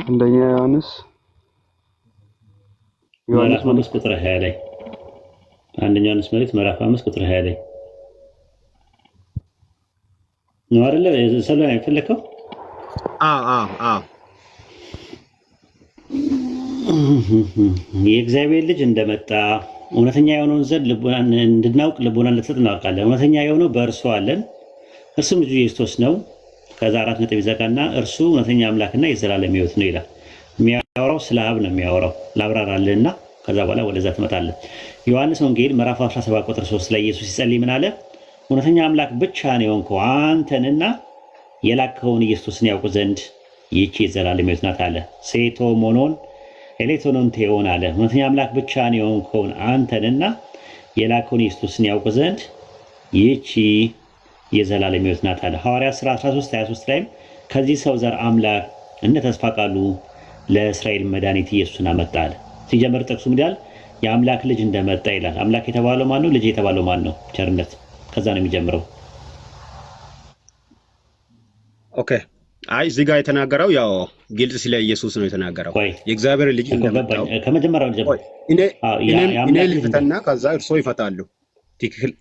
አንደኛ ዮሐንስ ምዕራፍ 5 ቁጥር 20 ላይ አንደኛ ዮሐንስ ምዕራፍ 5 ቁጥር 20 ላይ ነው አይደለ? ሰላም አይፈለከው? አዎ የእግዚአብሔር ልጅ እንደመጣ እውነተኛ የሆነውን ዘንድ ልቦናን እንድናውቅ ልቦናን ልትሰጥ እናውቃለን። እውነተኛ የሆነው በእርሱ አለን፣ እርሱም ልጁ ኢየሱስ ነው። ከዛ 4 ነጥብ ይዘጋና እርሱ እውነተኛ አምላክና የዘላለም ሕይወት ነው ይላል። የሚያወራው ስለ አብ ነው የሚያወራው። ላብራራልህና ከዛ በኋላ ወደዛ ትመጣለህ። ዮሐንስ ወንጌል ምዕራፍ 17 ቁጥር 3 ላይ ኢየሱስ ሲጸልይ ምን አለ? እውነተኛ አምላክ ብቻ ነው የሆንከው አንተንና የላከውን ኢየሱስን ያውቁ ዘንድ ይህች የዘላለም ሕይወት ናት አለ። ሴቶ ሞኖን ኤሌክትሮኖን ቴዎን አለ። እውነተኛ አምላክ ብቻ ነው የሆንከውን አንተንና የላከውን ኢየሱስን ያውቁ ዘንድ ይህች የዘላለም ሕይወት ናት አለ። ሐዋርያት ሥራ 13:23 ላይም ከዚህ ሰው ዘር አምላክ እንደ ተስፋ ቃሉ ለእስራኤል መድኃኒት ኢየሱስን አመጣ አለ። ሲጀምር ጥቅሱ ምን ይላል? የአምላክ ልጅ እንደመጣ ይላል። አምላክ የተባለው ማን ነው? ልጅ የተባለው ማን ነው? ቸርነት። ከዛ ነው የሚጀምረው። ኦኬ አይ እዚህ ጋር የተናገረው ያው ግልጽ ስለ ኢየሱስ ነው የተናገረው። የእግዚአብሔር ልጅ እንደመጣው ከመጀመሪያው ጀምሮ እኔ ልፍታና ከዛ እርሶ ይፈታሉ።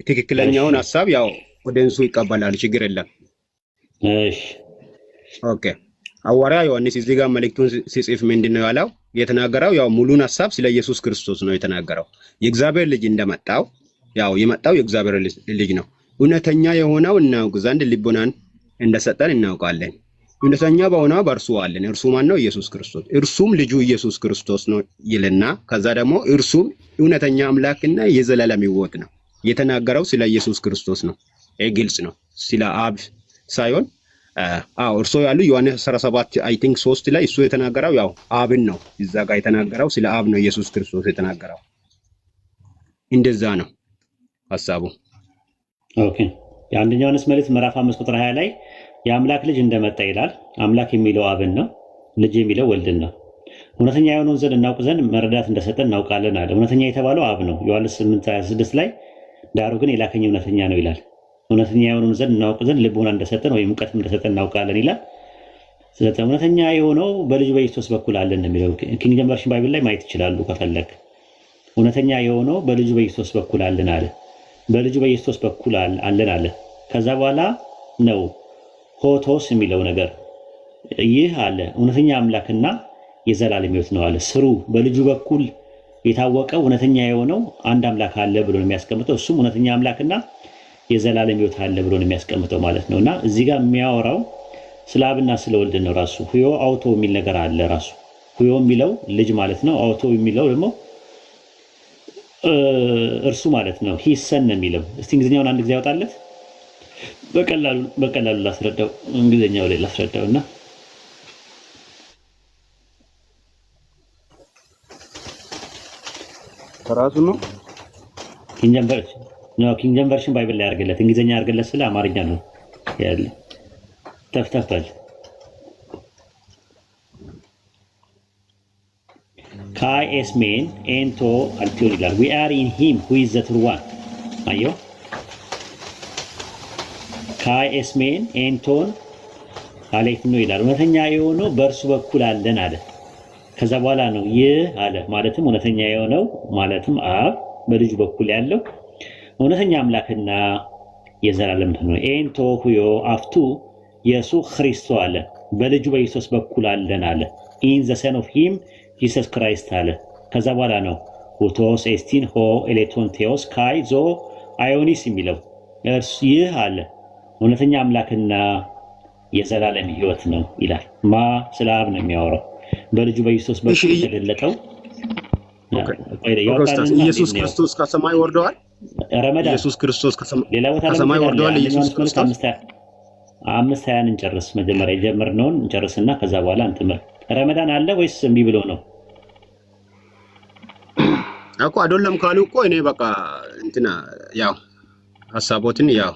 ትክክለኛውን ሐሳብ ያው ኦዲየንሱ ይቀበላል፣ ችግር የለም። እሺ ኦኬ ሐዋርያ ዮሐንስ እዚህ ጋር መልእክቱን ሲጽፍ ምንድነው ያለው? የተናገረው ያው ሙሉን ሐሳብ ስለ ኢየሱስ ክርስቶስ ነው የተናገረው። የእግዚአብሔር ልጅ እንደመጣው ያው የመጣው የእግዚአብሔር ልጅ ነው። እውነተኛ የሆነው እናውቅ ዘንድ ልቦናን እንደሰጠን እናውቃለን። እውነተኛ በሆነው በእርሱ አለን። እርሱ ማን ነው? ኢየሱስ ክርስቶስ። እርሱም ልጁ ኢየሱስ ክርስቶስ ነው ይልና ከዛ ደግሞ እርሱም እውነተኛ አምላክና የዘላለም ሕይወት ነው። የተናገረው ስለ ኢየሱስ ክርስቶስ ነው። ይሄ ግልጽ ነው፣ ስለ አብ ሳይሆን እርሱ ያሉ ዮሐንስ 17 አይ ቲንክ 3 ላይ እሱ የተናገረው ያው አብን ነው። እዛ ጋር የተናገረው ስለ አብ ነው ኢየሱስ ክርስቶስ የተናገረው። እንደዛ ነው ሐሳቡ። ኦኬ የአንደኛ ዮሐንስ መልእክት ምዕራፍ 5 ቁጥር 20 ላይ የአምላክ ልጅ እንደመጣ ይላል። አምላክ የሚለው አብን ነው፣ ልጅ የሚለው ወልድን ነው። እውነተኛ የሆነውን ዘንድ እናውቅ ዘንድ መረዳት እንደሰጠን እናውቃለን አለ። እውነተኛ የተባለው አብ ነው። ዮሐንስ 8:26 ላይ ዳሩ ግን የላከኝ እውነተኛ ነው ይላል። እውነተኛ የሆነውን ዘንድ እናውቅ ዘንድ ልቦና እንደሰጠን ወይም እውቀት እንደሰጠን እናውቃለን ይላል። ስለዚህ እውነተኛ የሆነው በልጁ በኢየሱስ በኩል አለን የሚለው ኪንግ ጄምስ ቨርዥን ባይብል ላይ ማየት ይችላሉ ከፈለክ። እውነተኛ የሆነው በልጁ በኢየሱስ በኩል አለን አለ። በልጁ በኢየሱስ በኩል አለን አለ። ከዛ በኋላ ነው ሆቶስ የሚለው ነገር ይህ አለ እውነተኛ አምላክና የዘላለም ሕይወት ነው አለ። ስሩ በልጁ በኩል የታወቀው እውነተኛ የሆነው አንድ አምላክ አለ ብሎ ነው የሚያስቀምጠው። እሱም እውነተኛ አምላክና የዘላለም ሕይወት አለ ብሎ ነው የሚያስቀምጠው ማለት ነው። እና እዚህ ጋር የሚያወራው ስለ አብና ስለ ወልድ ነው። ራሱ ሁዮ አውቶ የሚል ነገር አለ። ራሱ ሁዮ የሚለው ልጅ ማለት ነው። አውቶ የሚለው ደግሞ እርሱ ማለት ነው። ሂሰን ነው የሚለው። እስቲ እንግሊዝኛውን አንድ ጊዜ ያወጣለት። በቀላሉ ላስረዳው፣ እንግሊዝኛው ላይ ላስረዳውና ራሱ ነው ኪንግ ጄምስ ቨርዥን ባይብል ላይ አድርገለት፣ እንግሊዝኛ አድርገለት ስለ አማርኛ ነው ያለ ተፍተፍቷል። ካይ ኤስ ሜን ኤንቶ አልቲዮን ይላል። ዊ አር ኢን ሂም ሁ ኢዝ ዘ ትሩ ዋን። አየው ካይ ኤስ ሜን ኤንቶን አሌት ነው ይላል። እውነተኛ የሆነው በእርሱ በኩል አለን አለ። ከዛ በኋላ ነው ይህ አለ ማለትም እውነተኛ የሆነው ማለትም አብ በልጁ በኩል ያለው እውነተኛ አምላክና የዘላለም ነው። ኤንቶ ሁዮ አፍቱ ኢየሱ ክርስቶ አለ በልጁ በኢየሱስ በኩል አለን አለ። ኢን ዘ ሰን ኦፍ ሂም ጂሰስ ክራይስት አለ። ከዛ በኋላ ነው ሁቶስ ኤስቲን ሆ ኤሌቶን ቴዎስ ካይ ዞ አዮኒስ የሚለው እርሱ ይህ አለ እውነተኛ አምላክና የዘላለም ሕይወት ነው ይላል። ማ ስለ አብ ነው የሚያወራው በልጁ በኢየሱስ በኩል የተገለጠው። ኢየሱስ ክርስቶስ ከሰማይ ወርደዋል። ረመዳን ኢየሱስ ክርስቶስ ከሰማይ ወርደዋል። ኢየሱስ ክርስቶስ 5:20 እንጨርስ። መጀመሪያ የጀመርነውን እንጨርስና ከዛ በኋላ እንትምር። ረመዳን አለ ወይስ እምቢ ብሎ ነው? እኮ አይደለም ካሉ እኮ እኔ በቃ እንትና ያው ሐሳቦትን ያው